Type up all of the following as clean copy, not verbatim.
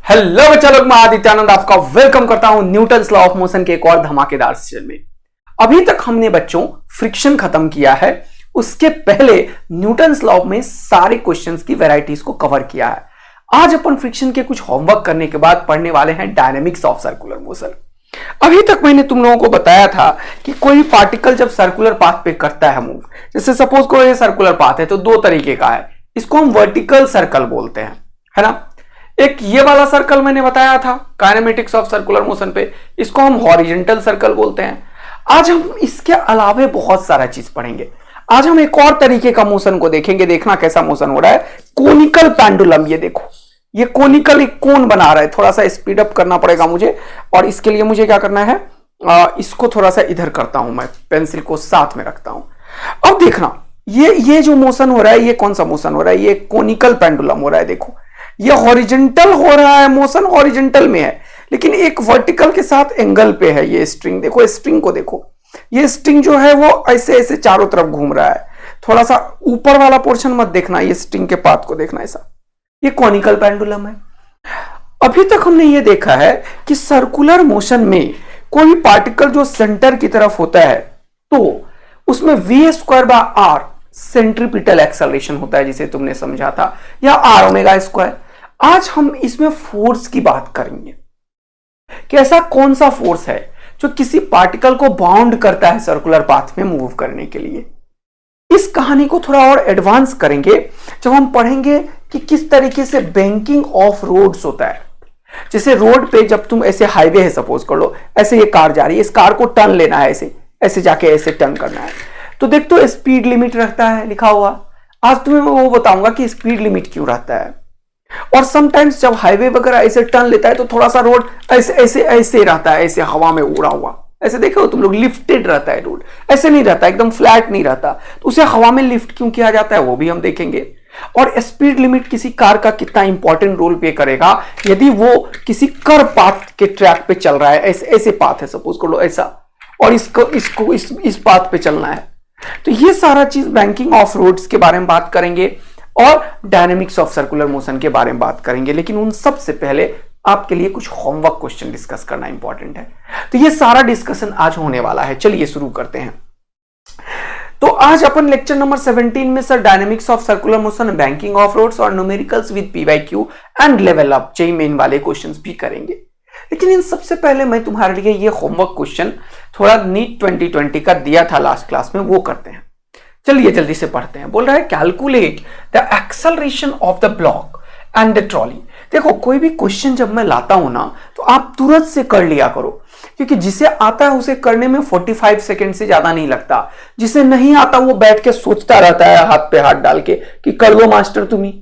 Hello बच्चा लोग, मैं आदित्यानंद आपका वेलकम करता हूं न्यूटन्स लॉ ऑफ मोशन के एक और धमाकेदार सेशन में। अभी तक हमने बच्चों फ्रिक्शन खत्म किया है, उसके पहले न्यूटन्स लॉ में सारे क्वेश्चंस की वैरायटीज को कवर किया है। आज अपन फ्रिक्शन के कुछ होमवर्क करने के बाद पढ़ने वाले हैं डायनेमिक्स ऑफ सर्कुलर मोशन। अभी तक मैंने तुम लोगों को बताया था कि कोई पार्टिकल जब सर्कुलर पाथ पे करता है मूव, जैसे सपोज करो ये सर्कुलर पाथ है तो दो तरीके का है, इसको हम वर्टिकल सर्कल बोलते हैं, है ना। एक ये वाला सर्कल मैंने बताया था काइनेमेटिक्स ऑफ सर्कुलर मोशन पे, इसको हम हॉरिजॉन्टल सर्कल बोलते हैं। आज हम इसके अलावे बहुत सारा चीज पढ़ेंगे। आज हम एक और तरीके का मोशन को देखेंगे, देखना कैसा मोशन हो रहा है। कोनिकल पेंडुलम, ये देखो, ये कोनिकल एक कोन बना रहा है। थोड़ा सा स्पीड अप करना पड़ेगा मुझे, और इसके लिए मुझे क्या करना है, इसको थोड़ा सा इधर करता हूं, मैं पेंसिल को साथ में रखता हूं। अब देखना ये जो मोशन हो रहा है, ये कौन सा मोशन हो रहा है, ये कोनिकल पेंडुलम हो रहा है। देखो ये हॉरिजॉन्टल हो रहा है, मोशन हॉरिजॉन्टल में है, लेकिन एक वर्टिकल के साथ एंगल पे है। ये स्ट्रिंग देखो, स्ट्रिंग को देखो, ये स्ट्रिंग जो है वो ऐसे ऐसे चारों तरफ घूम रहा है। थोड़ा सा ऊपर वाला पोर्शन मत देखना, ये स्ट्रिंग के पाथ को देखना ऐसा। ये कॉनिकल पेंडुलम है। अभी तक हमने ये देखा है कि सर्कुलर मोशन में कोई पार्टिकल जो सेंटर की तरफ होता है तो उसमें v²/r सेंट्रीपिटल एक्सेलरेशन होता है, जिसे तुमने समझा था, या r⍵²। आज हम इसमें फोर्स की बात करेंगे कि ऐसा कौन सा फोर्स है जो किसी पार्टिकल को बाउंड करता है सर्कुलर पाथ में मूव करने के लिए। इस कहानी को थोड़ा और एडवांस करेंगे जब हम पढ़ेंगे कि किस तरीके से बैंकिंग ऑफ रोड्स होता है। जैसे रोड पे जब तुम ऐसे, हाईवे है सपोज कर लो, ऐसे ये कार जा रही है, इस कार को टर्न लेना है, ऐसे ऐसे जाके ऐसे टर्न करना है, तो देख तो स्पीड लिमिट रहता है लिखा हुआ। आज तुम्हें मैं वो बताऊंगा कि स्पीड लिमिट क्यों रहता है। और समटाइम्स जब हाईवे वगैरह ऐसे टर्न लेता है तो थोड़ा सा रोड ऐसे ऐसे ऐसे रहता है, ऐसे हवा में उड़ा हुआ, ऐसे देखो तुम लोग, लिफ्टेड रहता है रोड, ऐसे नहीं रहता, एकदम फ्लैट नहीं रहता। तो उसे हवा में लिफ्ट क्यों किया जाता है वो भी हम देखेंगे। और स्पीड लिमिट किसी कार का कितना इंपॉर्टेंट रोल प्ले करेगा यदि वो किसी कर्व पाथ के ट्रैक पे चल रहा है। ऐसे ऐसे पाथ है सपोज कर लो ऐसा, और इसको इस पाथ पे चलना है। तो ये सारा चीज बैंकिंग ऑफ रोड्स के बारे में बात करेंगे और डायनेमिक्स ऑफ सर्कुलर मोशन के बारे में बात करेंगे। लेकिन उन सब से पहले आपके लिए कुछ होमवर्क क्वेश्चन डिस्कस करना इंपॉर्टेंट है। तो ये सारा डिस्कशन आज होने वाला है। चलिए शुरू करते हैं। तो आज अपन लेक्चर नंबर 17 में sir dynamics of circular motion, banking of roads और numericals with PYQ and level up JEE Main वाले क्वेश्चंस भी करेंगे। लेकिन इन सबसे पहले मैं तुम्हारे लिए ये होमवर्क क्वेश्चन थोड़ा नीट 2020 का दिया था लास्ट क्लास में, वो करते हैं। चलिए जल्दी से पढ़ते हैं। बोल रहा है calculate the acceleration of the block and the trolley. देखो कोई भी क्वेश्चन जब मैं लाता हूं ना तो आप तुरंत से कर लिया करो, क्योंकि जिसे आता है उसे करने में 45 सेकंड से ज्यादा नहीं लगता। जिसे नहीं आता वो बैठ के सोचता रहता है हाथ पे हाथ डाल के कि कर लो मास्टर तुम्ही।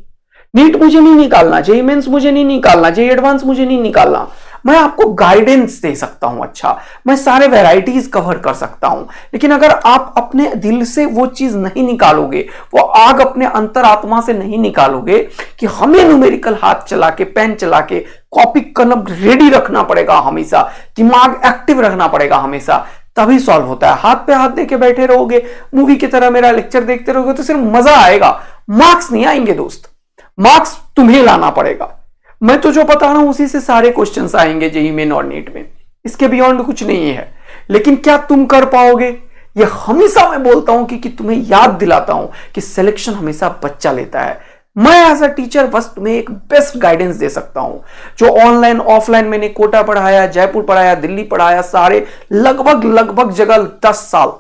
नीट मुझे नहीं निकालना, जेईई मेंस मुझे नहीं निकालना, जेईई एडवांस मुझे नहीं निकालना। मैं आपको गाइडेंस दे सकता हूं, अच्छा मैं सारे वैरायटीज कवर कर सकता हूं, लेकिन अगर आप अपने दिल से वो चीज नहीं निकालोगे, वो आग अपने अंतरात्मा से नहीं निकालोगे कि हमें न्यूमेरिकल हाथ चला के, पेन चला के, कॉपी कलम रेडी रखना पड़ेगा हमेशा, दिमाग एक्टिव रखना पड़ेगा हमेशा, तभी सॉल्व होता है। हाथ पे हाथ दे के बैठे रहोगे, मूवी की तरह मेरा लेक्चर देखते रहोगे तो सिर्फ मजा आएगा, मार्क्स नहीं आएंगे दोस्त, मार्क्स तुम्हें लाना पड़ेगा। मैं तो जो बता रहा हूं उसी से सारे क्वेश्चंस आएंगे जेईई मेन और नीट में, इसके बियॉन्ड कुछ नहीं है। लेकिन क्या तुम कर पाओगे, ये हमेशा मैं बोलता हूं कि तुम्हें याद दिलाता हूं कि सिलेक्शन हमेशा बच्चा लेता है। मैं एज अ टीचर बस तुम्हें एक बेस्ट गाइडेंस दे सकता हूं। जो ऑनलाइन ऑफलाइन मैंने कोटा पढ़ाया, जयपुर पढ़ाया, दिल्ली पढ़ाया, सारे लगभग जगह 10 साल,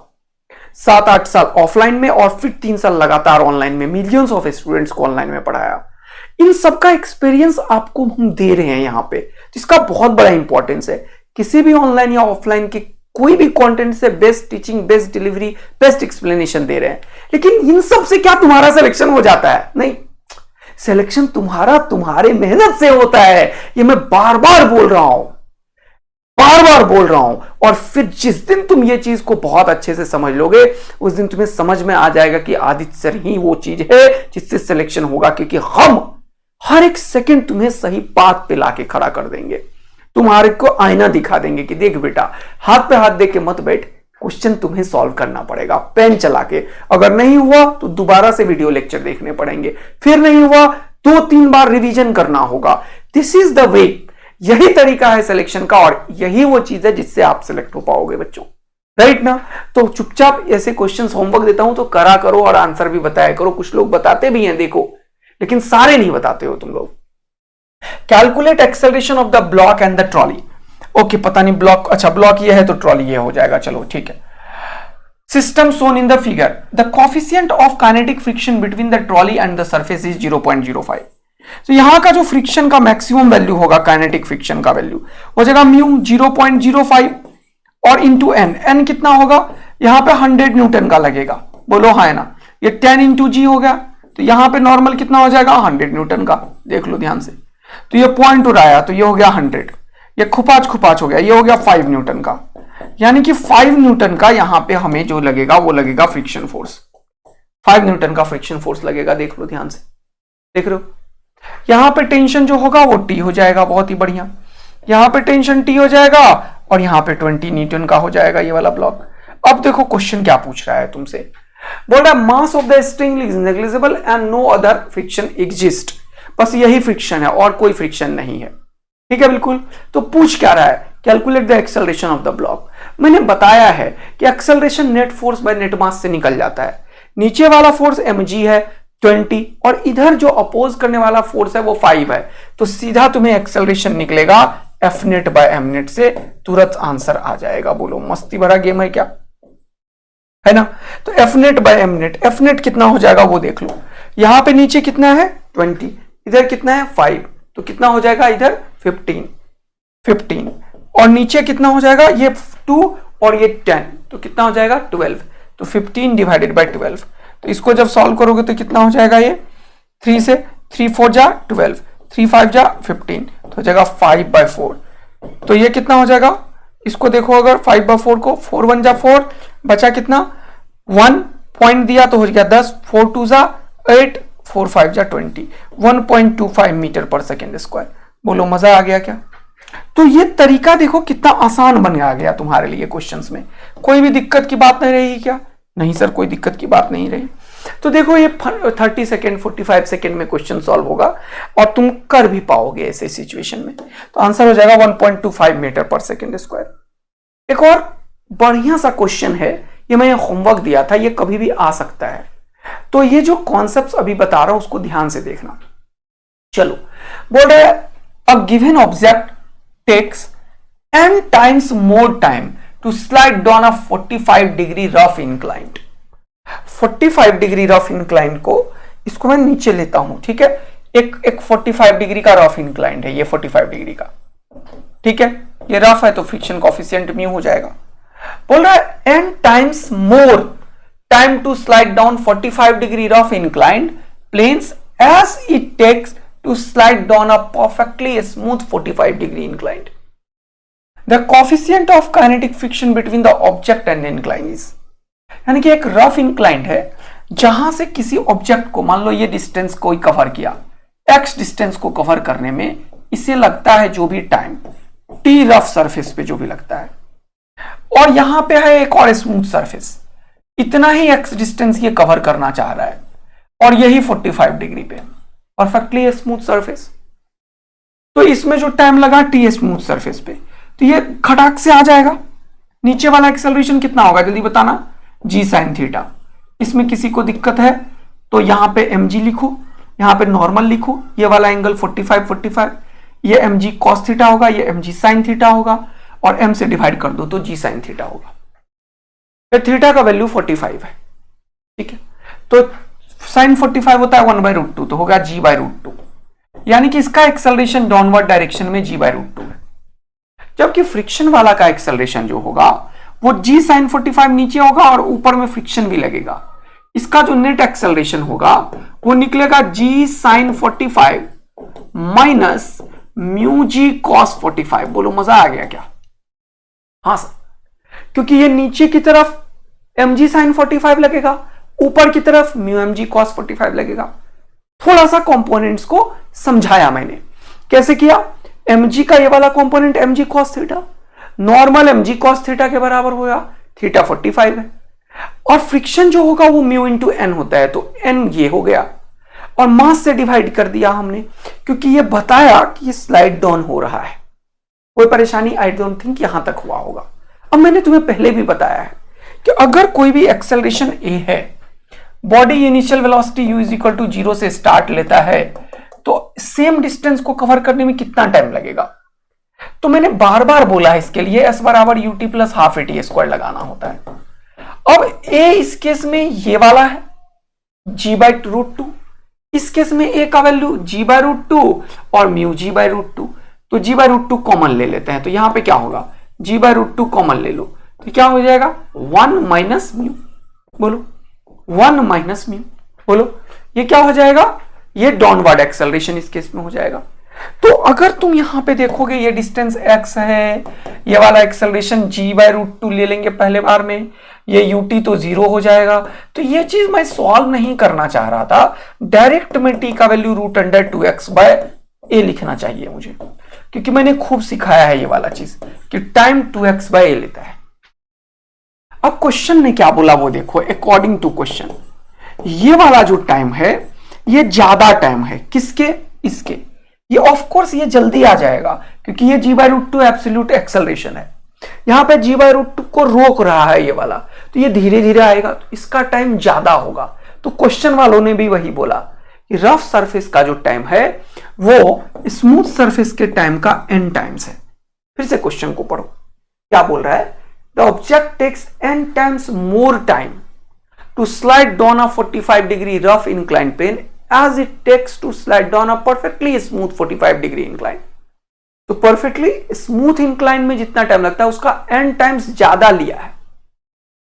7-8 साल ऑफलाइन में और फिर 3 साल लगातार ऑनलाइन में, मिलियंस ऑफ स्टूडेंट्स को ऑनलाइन में पढ़ाया। इन सबका एक्सपीरियंस आपको हम दे रहे हैं यहां पे, जिसका बहुत बड़ा इंपॉर्टेंस है। किसी भी ऑनलाइन या ऑफलाइन के कोई भी कंटेंट से best teaching, best delivery, best explanation दे रहे हैं। लेकिन इन सब से क्या तुम्हारा सिलेक्शन हो जाता है? नहीं, सिलेक्शन तुम्हारा तुम्हारे मेहनत से होता है। ये मैं बार बार बोल रहा हूं, और फिर जिस दिन तुम ये चीज को बहुत अच्छे से समझ लोगे, उस दिन तुम्हें समझ में आ जाएगा कि आदित्य सर ही वो चीज है जिससे सिलेक्शन होगा, क्योंकि हम हर एक सेकंड तुम्हें सही पाथ पे लाके खड़ा कर देंगे, तुम्हारे को आईना दिखा देंगे कि देख बेटा, हाथ पे हाथ दे के मत बैठ, क्वेश्चन तुम्हें सॉल्व करना पड़ेगा पेन चला के। अगर नहीं हुआ तो दोबारा से वीडियो लेक्चर देखने पड़ेंगे, फिर नहीं हुआ 2-3 बार रिवीजन करना होगा, दिस इज द वे, यही तरीका है सिलेक्शन का और यही वो चीज है जिससे आप सिलेक्ट हो पाओगे बच्चों, राइट ना। तो चुपचाप ऐसे क्वेश्चंस होमवर्क देता हूं तो करा करो और आंसर भी बताया करो। कुछ लोग बताते भी हैं देखो, लेकिन सारे नहीं बताते हो तुम लोग। Calculate acceleration of the block and the trolley. Okay, पता नहीं ब्लॉक, अच्छा ब्लॉक ये है तो ट्रॉली ये हो जाएगा, चलो ठीक है। System shown in the figure, the coefficient of kinetic friction between the trolley and the surface is 0.05। तो यहां का जो फ्रिक्शन का मैक्सिमम वैल्यू होगा, काइनेटिक फ्रिक्शन का वैल्यू हो जाएगा म्यू 0.05 और इंटू एन, एन कितना होगा यहां पे 100 न्यूटन का लगेगा, बोलो हाँ है ना। ये 10 इंटू जी हो गया, तो यहां पे नॉर्मल कितना हो जाएगा 100 न्यूटन का, देख लो ध्यान से। तो ये पॉइंट उड़ाया तो ये हो गया 100, ये खुपाच खुपाच हो गया, ये हो गया 5 न्यूटन का, यानी कि 5 न्यूटन का यहां पे हमें जो लगेगा वो लगेगा फ्रिक्शन फोर्स, 5 न्यूटन का फ्रिक्शन फोर्स लगेगा, देख लो ध्यान से, देख रहे हो। यहां पे टेंशन जो होगा वो टी हो जाएगा, बहुत ही बढ़िया, यहां पे टेंशन टी हो जाएगा और यहां पे 20 न्यूटन का हो जाएगा ये वाला ब्लॉक। अब देखो क्वेश्चन क्या पूछ रहा है तुमसे, बोल रहा है mass of the string is negligible and no other friction exist, बस यही फ्रिक्शन है और कोई फ्रिक्शन नहीं है, ठीक है बिल्कुल। तो पूछ क्या रहा है, calculate the acceleration of the block. मैंने बताया है कि acceleration net force by net mass से निकल जाता है, नीचे वाला फोर्स mg है 20 और इधर जो अपोज करने वाला फोर्स है वो 5 है, तो सीधा तुम्हें एक्सेलरेशन निकलेगा F net by M net से, तुरंत आंसर आ जाएगा। बोलो मस्ती भरा गेम है क्या, है ना। तो F net by M net, F net कितना हो जाएगा वो देख लो, यहां पे नीचे कितना है 20, इधर कितना है 5, तो कितना हो जाएगा इधर 15 और नीचे कितना हो जाएगा ये 2 और ये 10, तो कितना हो जाएगा 12, तो 15 डिवाइडेड बाय 12, तो इसको जब सॉल्व करोगे तो कितना हो जाएगा ये 3 से 3 4 जा 12, 3 5 जा 15, तो हो जाएगा 5/4। तो ये कितना हो जाएगा, इसको देखो अगर 5/4 को 4 1 जा 4 बचा कितना 1 पॉइंट दिया तो हो गया 10, 4 2 जा 8, 4 5 जा 20, 1.25 मीटर पर सेकेंड स्क्वायर। बोलो मजा आ गया क्या। तो ये तरीका देखो कितना आसान बन गया तुम्हारे लिए क्वेश्चंस में, कोई भी दिक्कत की बात नहीं रहेगी क्या, नहीं सर कोई दिक्कत की बात नहीं रही। तो देखो ये 30 सेकेंड 45 सेकेंड में क्वेश्चन सॉल्व होगा और तुम कर भी पाओगे ऐसे सिचुएशन में। तो आंसर हो जाएगा 1.25 मीटर पर सेकेंड स्क्वायर। एक और बढ़िया सा क्वेश्चन है, ये मैंने होमवर्क दिया था, ये कभी भी आ सकता है, तो ये जो कॉन्सेप्ट्स अभी बता रहा हूं उसको ध्यान से देखना। चलो बोल रहे a given object takes n times more time to slide down a 45 degree rough inclined। 45 degree rough inclined को इसको मैं नीचे लेता हूं, ठीक है, एक 45 डिग्री का रफ इंक्लाइंड है ये 45 डिग्री का, ठीक है, ये रफ है तो फ्रिक्शन कोफिशिएंट म्यू हो जाएगा। बोल रहा है n times more time to slide down 45 degree rough inclined planes as it takes to slide down a perfectly smooth 45 degree inclined. The coefficient of kinetic friction between the object and incline is, यानी कि एक rough inclined है जहां से किसी object को, मान लो ये डिस्टेंस कोई कवर किया, x डिस्टेंस को कवर करने में इसे लगता है जो भी टाइम t रफ सरफेस पे जो भी लगता है, और यहां पे है एक और स्मूथ सरफेस, इतना ही x डिस्टेंस ये कवर करना चाह रहा है और यही 45 डिग्री पे परफेक्टली स्मूथ सरफेस। तो इसमें जो टाइम लगा टी स्मूथ सरफेस पे, तो ये खटाक से आ जाएगा। नीचे वाला एक्सेलरेशन कितना होगा जल्दी बताना, जी साइन थीटा। इसमें किसी को दिक्कत है तो यहां पे mg लिखो, यहां पे नॉर्मल लिखो, ये वाला एंगल 45 ये mg cos थीटा होगा, ये mg साइन थीटा होगा और m से डिवाइड कर दो तो g साइन थीटा होगा। फिर थीटा का वैल्यू 45 है, ठीक है, तो साइन 45 होता है 1/√2, तो होगा g/√2, यानी कि इसका एक्सेलरेशन डाउनवर्ड डायरेक्शन में g/√2 है, जबकि फ्रिक्शन वाला का एक्सेलरेशन जो होगा वो g साइन 45 नीचे होगा और ऊपर में फ्रिक्शन भी लगेगा। इसका जो नेट एक्सेलरेशन होगा वो निकलेगा g sign 45 minus mu G cos 45। बोलो मजा आ गया क्या। हाँ सर, क्योंकि ये नीचे की तरफ mg साइन 45 लगेगा, ऊपर की तरफ म्यू mg cos 45 लगेगा। थोड़ा सा कंपोनेंट्स को समझाया मैंने, कैसे किया, mg का ये वाला component mg cos theta, normal mg cos theta के बराबर होगा, थीटा 45 है, और फ्रिक्शन जो होगा वो म्यू इंटू एन होता है, तो एन ये हो गया, और मास से डिवाइड कर दिया हमने, क्योंकि ये बताया कि ये स्लाइड डाउन हो रहा है। कोई परेशानी आई डोंट थिंक यहां तक हुआ होगा। अब मैंने तुम्हें पहले भी बताया है कि अगर कोई भी एक्सेलरेशन ए है, body initial velocity u is equal to 0 से स्टार्ट लेता है, तो सेम डिस्टेंस को कवर करने में कितना टाइम लगेगा। तो मैंने बार बार बोला है इसके लिए s बराबर ut plus half at square लगाना होता है। अब a इस केस में ये वाला है g/√2, इस केस में a का वैल्यू g/√2 और म्यू g/√2, तो g/√2 कॉमन ले लेते हैं, तो यहां पे क्या होगा g/√2 कॉमन ले लो, तो क्या हो जाएगा 1 माइनस म्यू, बोलो 1 माइनस म्यू, बोलो ये क्या हो जाएगा, ये डाउनवर्ड एक्सेलरेशन इस केस में हो जाएगा। तो अगर तुम यहां पे देखोगे ये डिस्टेंस x है, ये वाला एक्सेलरेशन g/√2 ले लेंगे पहले बार में, ये ut तो 0 हो जाएगा। तो ये चीज मैं सॉल्व नहीं करना चाह रहा था, डायरेक्ट में t का वैल्यू √2x/a लिखना चाहिए मुझे, क्योंकि मैंने खूब सिखाया है ये वाला चीज कि टाइम 2x/a लेता है। अब क्वेश्चन ने क्या बोला वो देखो, अकॉर्डिंग टू क्वेश्चन ये वाला जो टाइम है ये ज्यादा टाइम है, किसके, इसके, ये ऑफ कोर्स ये जल्दी आ जाएगा क्योंकि ये g/√2 एब्सोल्यूट एक्सेलरेशन है, यहां पे g/√2 को रोक रहा है ये वाला, तो ये धीरे धीरे आएगा, तो इसका टाइम ज्यादा होगा। तो क्वेश्चन वालों ने भी वही बोला कि रफ सरफेस का जो टाइम है वो स्मूथ सरफेस के टाइम का n टाइम्स है। फिर से क्वेश्चन को पढ़ो, क्या बोल रहा है, the object takes n times more time to slide down a 45 degree rough incline plane as it takes to slide down a perfectly smooth 45 degree incline. तो परफेक्टली स्मूथ इंक्लाइन में जितना टाइम लगता है उसका n टाइम्स ज्यादा लिया है।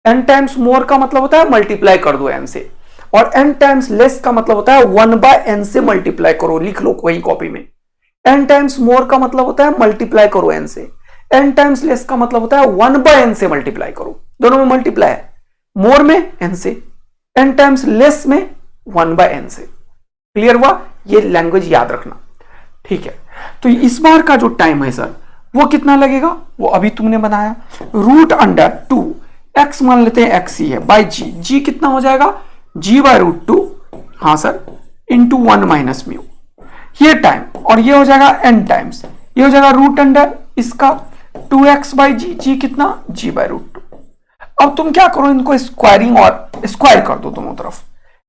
n times मोर का मतलब होता है मल्टीप्लाई कर दो n से, और n टाइम्स लेस का मतलब होता है 1/n से मल्टीप्लाई करो, लिख लो वही कॉपी में। n टाइम्स मोर का मतलब होता है मल्टीप्लाई करो n से, n टाइम्स लेस का मतलब होता है 1/n से मल्टीप्लाई करो, दोनों में मल्टीप्लाई है, मोर में n से, n टाइम्स लेस में 1/n से। क्लियर हुआ, ये लैंग्वेज याद रखना, ठीक है। तो इस बार का जो टाइम है सर वो कितना लगेगा, वो अभी तुमने बनाया, √2 x मान लेते हैं x ही है बाई g कितना हो जाएगा g/√2, हाँ सर, इंटू 1 माइनस म्यू, ये टाइम, और ये हो जाएगा n टाइम्स, ये हो जाएगा √ इसका 2x/g, g कितना g/√2। अब तुम क्या करो, इनको स्क्वायरिंग और स्क्वायर कर दो दोनों तरफ,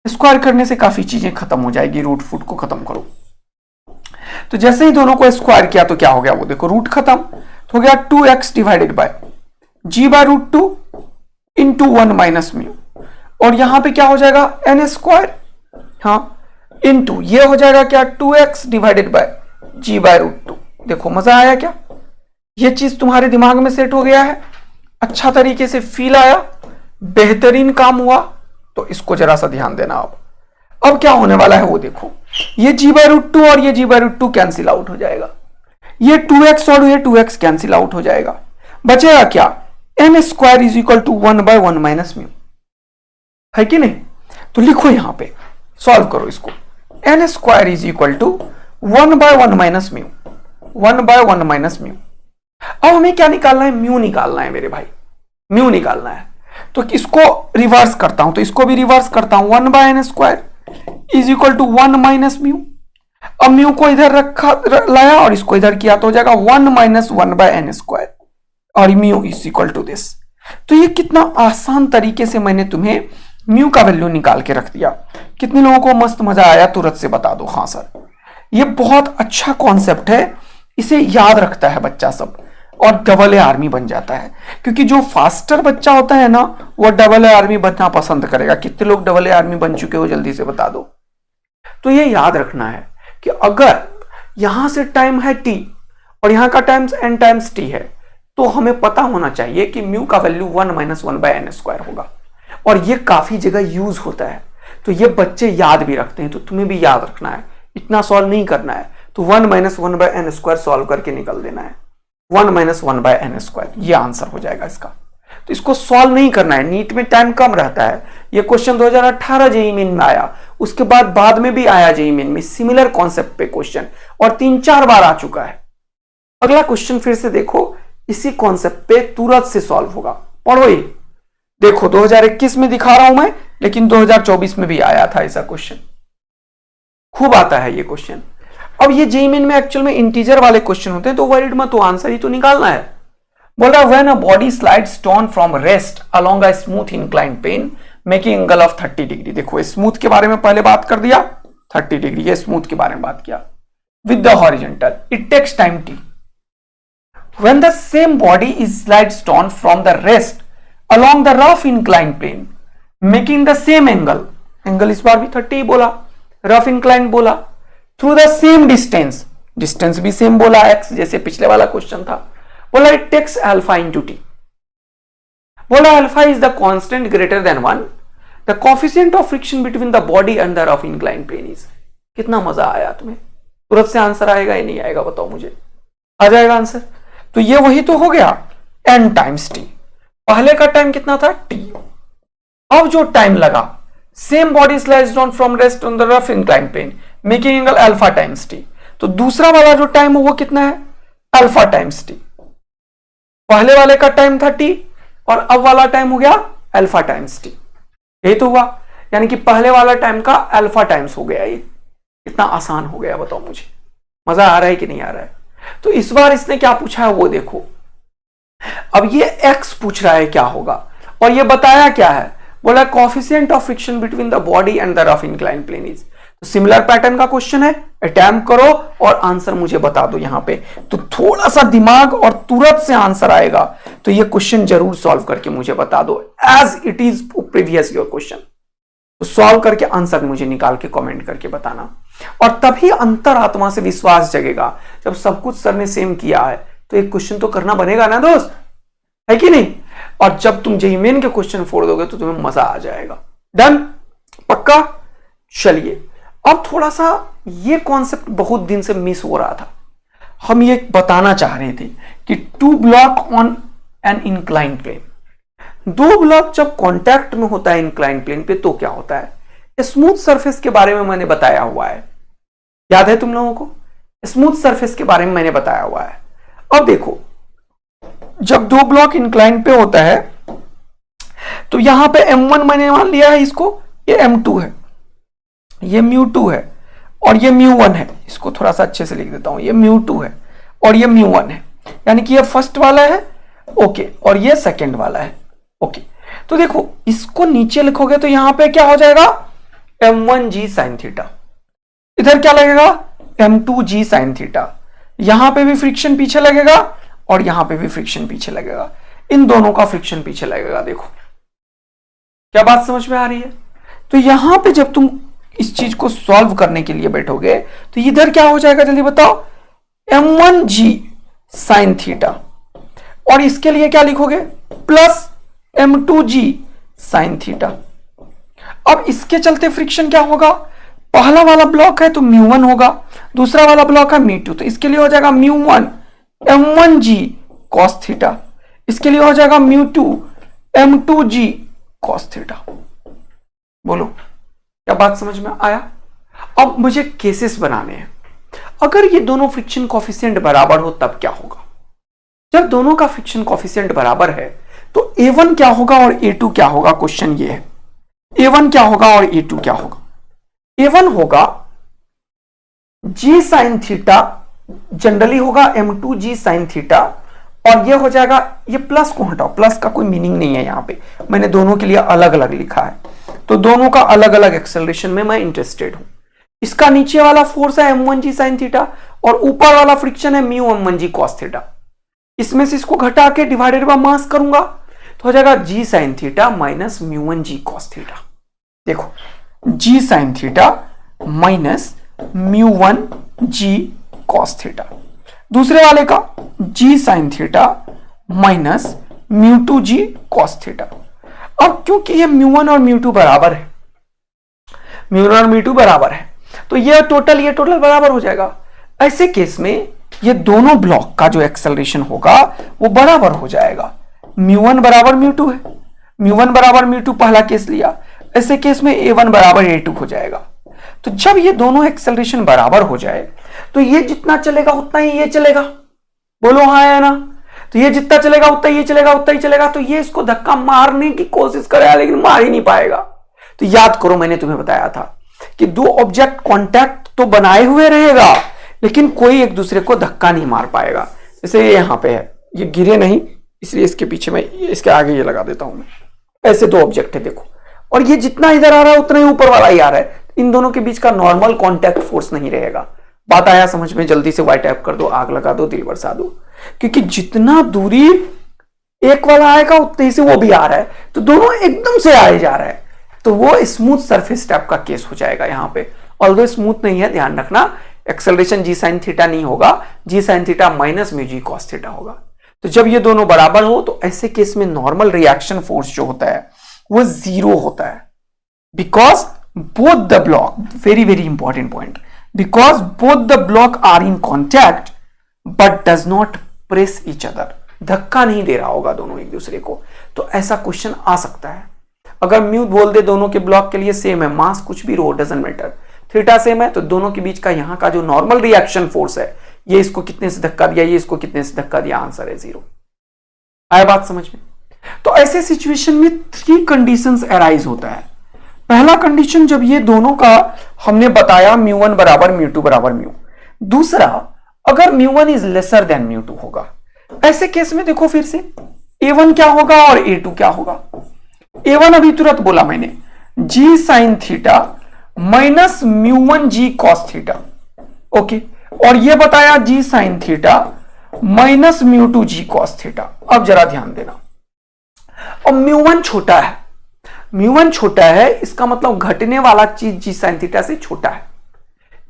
स्क्वायर करने से काफी चीजें खत्म हो जाएगी, रूट फुट को खत्म करो। तो जैसे ही दोनों को स्क्वायर किया तो क्या हो गया, वो देखो रूट खत्म, तो हो गया 2x divided by g/√2 into 1 minus mu, और यहां पे क्या हो जाएगा n स्क्वायर, हाँ, इंटू ये हो जाएगा क्या 2x डिवाइडेड बाय g/√2। देखो मजा आया क्या, ये चीज तुम्हारे दिमाग में सेट हो गया है, अच्छा तरीके से फील आया, बेहतरीन काम हुआ। तो इसको जरा सा ध्यान देना। अब क्या होने वाला है वो देखो, ये g/√2 और ये g/√2 कैंसिल आउट हो जाएगा, ये 2x और ये 2x कैंसिल आउट हो जाएगा, बचेगा क्या, n square is equal to 1/1 minus mu, है कि नहीं। तो लिखो यहां पे, सॉल्व करो इसको, n square is equal to 1/1 minus mu, 1/1 minus mu. अब हमें क्या निकालना है, म्यू निकालना है मेरे भाई, म्यू निकालना है। तो इसको रिवर्स करता हूं, तो इसको भी रिवर्स करता हूं, 1/n square is equal to 1 minus mu. अब म्यू को इधर रखा लाया और इसको इधर किया तो हो जाएगा 1 माइनस 1/n स्क्वायर, और mu is equal to this. तो ये कितना आसान तरीके से मैंने तुम्हें म्यू का वैल्यू निकाल के रख दिया। कितने लोगों को मस्त मजा आया, तुरंत से बता दो हाँ सर। ये बहुत अच्छा कॉन्सेप्ट है, इसे याद रखता है बच्चा सब और AA आर्मी बन जाता है, क्योंकि जो फास्टर बच्चा होता है ना वो AA आर्मी बनना पसंद करेगा। कितने लोग AA आर्मी बन चुके हो जल्दी से बता दो। तो ये याद रखना है कि अगर यहां से टाइम है t और यहां का टाइम्स n टाइम्स t है, तो हमें पता होना चाहिए कि म्यू का वैल्यू 1 माइनस 1/n स्क्वायर होगा, और ये काफी जगह यूज होता है। तो ये बच्चे याद भी रखते हैं, तो तुम्हें भी याद रखना है, इतना सॉल्व नहीं करना है। तो 1 माइनस 1/n स्क्वायर सॉल्व करके निकल देना है, 1 माइनस 1/n स्क्वायर, ये आंसर हो जाएगा इसका। तो इसको सॉल्व नहीं करना है, नीट में टाइम कम रहता है। ये क्वेश्चन 2018 जेईई मेन में आया, उसके बाद में भी आया जेईई मेन में सिमिलर कॉन्सेप्ट पे क्वेश्चन, और 3-4 बार आ चुका है। अगला क्वेश्चन फिर से देखो, इसी कॉन्सेप्ट पे तुरंत से सॉल्व होगा, पढ़ो ये देखो। 2021 में दिखा रहा हूं मैं, लेकिन 2024 में भी आया था ऐसा क्वेश्चन। खूब आता है ये क्वेश्चन। अब ये जेईई मेन में एक्चुअल में इंटीजर वाले क्वेश्चन होते हैं, तो वरीड मत, तो आंसर ही तो निकालना है। बोल रहा when a body slides down from rest along a smooth inclined plane making angle of 30 degree. देखो स्मूथ के बारे में पहले बात कर दिया, 30 डिग्री, ये स्मूथ के बारे में बात किया। With the horizontal it takes time t। When the same body is slides down from the rest along the rough inclined plane making the same angle, angle इस बार भी 30 ही बोला, रफ इंक्लाइंड बोला, through the same distance, distance भी same बोला x, जैसे पिछले वाला क्वेश्चन था। बोला it takes alpha into t. बोला alpha is the constant greater than 1, the coefficient of friction between the body and the rough inclined plane is. कितना मजा आया तुम्हें? तुरंत से आंसर आएगा या नहीं आएगा बताओ मुझे? आ जाएगा आंसर। तो ये वही तो हो गया n टाइम्स टी। पहले का टाइम कितना था t, अब जो टाइम लगा same body slides down from rest on the rough inclined plane making angle alpha times T, तो दूसरा वाला जो टाइम है वो कितना है? Alpha times T. पहले वाले का टाइम था t और अब वाला टाइम हो गया अल्फा टाइम्स टी। यही तो हुआ, यानी कि पहले वाला टाइम का अल्फा टाइम्स हो गया। ये कितना आसान हो गया बताओ मुझे? मजा आ रहा है कि नहीं आ रहा है? तो इस बार इसने क्या पूछा है वो देखो। अब ये x पूछ रहा है क्या होगा, और ये बताया क्या है? बोला coefficient of friction between the body and the rough inclined plane is. तो सिमिलर पैटर्न का क्वेश्चन है, अटेम्प्ट करो और आंसर मुझे बता दो यहां पे। तो थोड़ा सा दिमाग और तुरंत से आंसर आएगा, तो ये क्वेश्चन जरूर सॉल्व करके मुझे बता दो as it is previous your question. तो सॉल्व करके आंसर मुझे निकाल के कमेंट करके बताना, और तभी अंतरात्मा से विश्वास जगेगा। जब सब कुछ सर ने सेम किया है तो एक क्वेश्चन तो करना बनेगा ना दोस्त, है कि नहीं? और जब तुम जेईई मेन के क्वेश्चन फोड़ दोगे तो तुम्हें मजा आ जाएगा। डन? पक्का? चलिए अब थोड़ा सा ये कॉन्सेप्ट बहुत दिन से मिस हो रहा था, हम ये बताना चाह रहे थे कि two block on an inclined plane, दो ब्लॉक जब कांटेक्ट में होता है इंक्लाइंड प्लेन पे तो क्या होता है। स्मूथ सरफेस के बारे में मैंने बताया हुआ है, याद है तुम लोगों को? स्मूथ सरफेस के बारे में मैंने बताया हुआ है। अब देखो जब दो ब्लॉक इंक्लाइंड पे होता है तो यहां पे m1 मैंने मान लिया है इसको, ये m2 है, ये μ2 है और ये μ1 है। इसको थोड़ा सा अच्छे से लिख देता हूं, ये μ2 है और ये μ1 है, यानी कि ये फर्स्ट वाला है ओके और ये सेकंड वाला है ओके। तो देखो इसको नीचे लिखोगे तो यहां पे क्या हो जाएगा m1g sin थीटा, इधर क्या लगेगा m2g sin थीटा, यहां पे भी फ्रिक्शन पीछे लगेगा और यहां पे भी फ्रिक्शन पीछे लगेगा, इन दोनों का फ्रिक्शन पीछे लगेगा। देखो क्या बात समझ में आ रही है? तो यहां पे जब तुम इस चीज को सॉल्व करने के लिए बैठोगे तो इधर क्या हो जाएगा जल्दी बताओ, m1g sin थीटा, और इसके लिए क्या लिखोगे प्लस m2g sin थीटा। अब इसके चलते फ्रिक्शन क्या होगा, पहला वाला ब्लॉक है तो μ1 होगा, दूसरा वाला ब्लॉक है μ2, तो इसके लिए हो जाएगा μ1 m1g cos थीटा, इसके लिए हो जाएगा μ2 m2g cos थीटा। बोलो क्या बात समझ में आया? अब मुझे केसेस बनाने हैं। अगर ये दोनों फ्रिक्शन कोएफिशिएंट बराबर हो तब क्या होगा? जब दोनों का फ्रिक्शन कोएफिशिएंट बराबर है तो a1 क्या होगा और a2 क्या होगा? क्वेश्चन ये है, a1 क्या होगा और a2 क्या होगा? a1 होगा g sin थीटा, जनरली होगा m2g sin थीटा, और ये हो जाएगा, ये प्लस को हटाओ, प्लस का कोई मीनिंग नहीं है यहां पे, मैंने दोनों के लिए अलग अलग लिखा है, तो दोनों का अलग अलग एक्सेलरेशन में मैं इंटरेस्टेड हूं। इसका नीचे वाला फोर्स है m1g sin थीटा और ऊपर वाला फ्रिक्शन है म्यू m1g cos थीटा। इसमें से इसको घटा के डिवाइडेड बाय मास करूंगा तो हो जाएगा g sin थीटा माइनस म्यू1g cos थीटा। देखो g sin थीटा माइनस म्यू1g cos थीटा, दूसरे वाले का g sin थीटा माइनस म्यू2g cos थीटा। अब क्योंकि ये म्यू1 और म्यू2 बराबर है, म्यू1 और म्यू2 बराबर है तो ये टोटल बराबर हो जाएगा। ऐसे केस में ये दोनों ब्लॉक का जो एक्सेलरेशन होगा वो बराबर हो जाएगा। म्यू1 बराबर म्यू2 है, म्यू1 बराबर म्यू2 पहला केस लिया, ऐसे केस में a1 बराबर a2 हो जाएगा। तो जब ये दोनों एक्सेलरेशन बराबर हो जाए तो ये जितना चलेगा उतना ही ये चलेगा, बोलो हाँ या ना? तो ये जितना चलेगा उतना ये चलेगा, उतना ही चलेगा। तो ये इसको धक्का मारने की कोशिश करेगा लेकिन मार ही नहीं पाएगा। तो याद करो मैंने तुम्हें बताया था कि दो ऑब्जेक्ट कांटेक्ट तो बनाए हुए रहेगा, लेकिन कोई एक दूसरे को धक्का नहीं मार पाएगा। जैसे ये यहां पे है, ये गिरे नहीं, इसलिए इसके पीछे में, इसके आगे ये लगा देता हूं मैं। ऐसे दो ऑब्जेक्ट है देखो, और ये जितना इधर आ रहा है उतना ही ऊपर वाला ही आ रहा है। इन दोनों के बीच का नॉर्मल कॉन्टैक्ट फोर्स नहीं रहेगा। बात आया समझ में? जल्दी से वाई टैप कर दो, आग लगा दो, दिल बरसा दो। क्योंकि जितना दूरी एक वाला आएगा उतने ही से वो भी आ रहा है, तो दोनों एकदम से आए जा रहा है, तो वो स्मूथ सरफेस टाइप का केस हो जाएगा यहां पे। ऑल्दो स्मूथ नहीं है, ध्यान रखना, एक्सेलरेशन जी साइन थीटा नहीं होगा, जी sign theta minus mu G cos theta होगा। तो जब ये दोनों बराबर हो तो ऐसे केस में नॉर्मल रिएक्शन फोर्स जो होता है वो जीरो होता है, because both the block, very very important point, because both the block are in contact but does not press each other. धक्का नहीं दे रहा होगा दोनों एक दूसरे को, तो ऐसा क्वेश्चन आ सकता है। अगर म्यू बोल दे दोनों के ब्लॉक के लिए सेम है, मास कुछ भी रो, डजंट मैटर, थीटा सेम है, तो दोनों के बीच का यहां का जो नॉर्मल रिएक्शन फोर्स है, ये इसको कितने से धक्का दिया, ये इसको कितने से धक्का दिया, आंसर है जीरो। आया बात समझ में? तो ऐसे सिचुएशन में 3 कंडीशंस अराइज होता है। पहला कंडीशन, जब ये दोनों का हमने बताया μ1 बराबर μ2 बराबर μ। दूसरा, अगर μ1 इज लेसर देन μ2 होगा। ऐसे केस में देखो फिर से a1 क्या होगा और a2 क्या होगा। a1 अभी तुरंत बोला मैंने, g sine theta minus μ1 g cos theta, okay, और ये बताया g sine theta minus μ2 g cos theta. अब जरा ध्यान देना, अब μ1 छोटा है, μ1 छोटा है, इसका मतलब घटने वाला चीज जी साइन थीटा से छोटा है।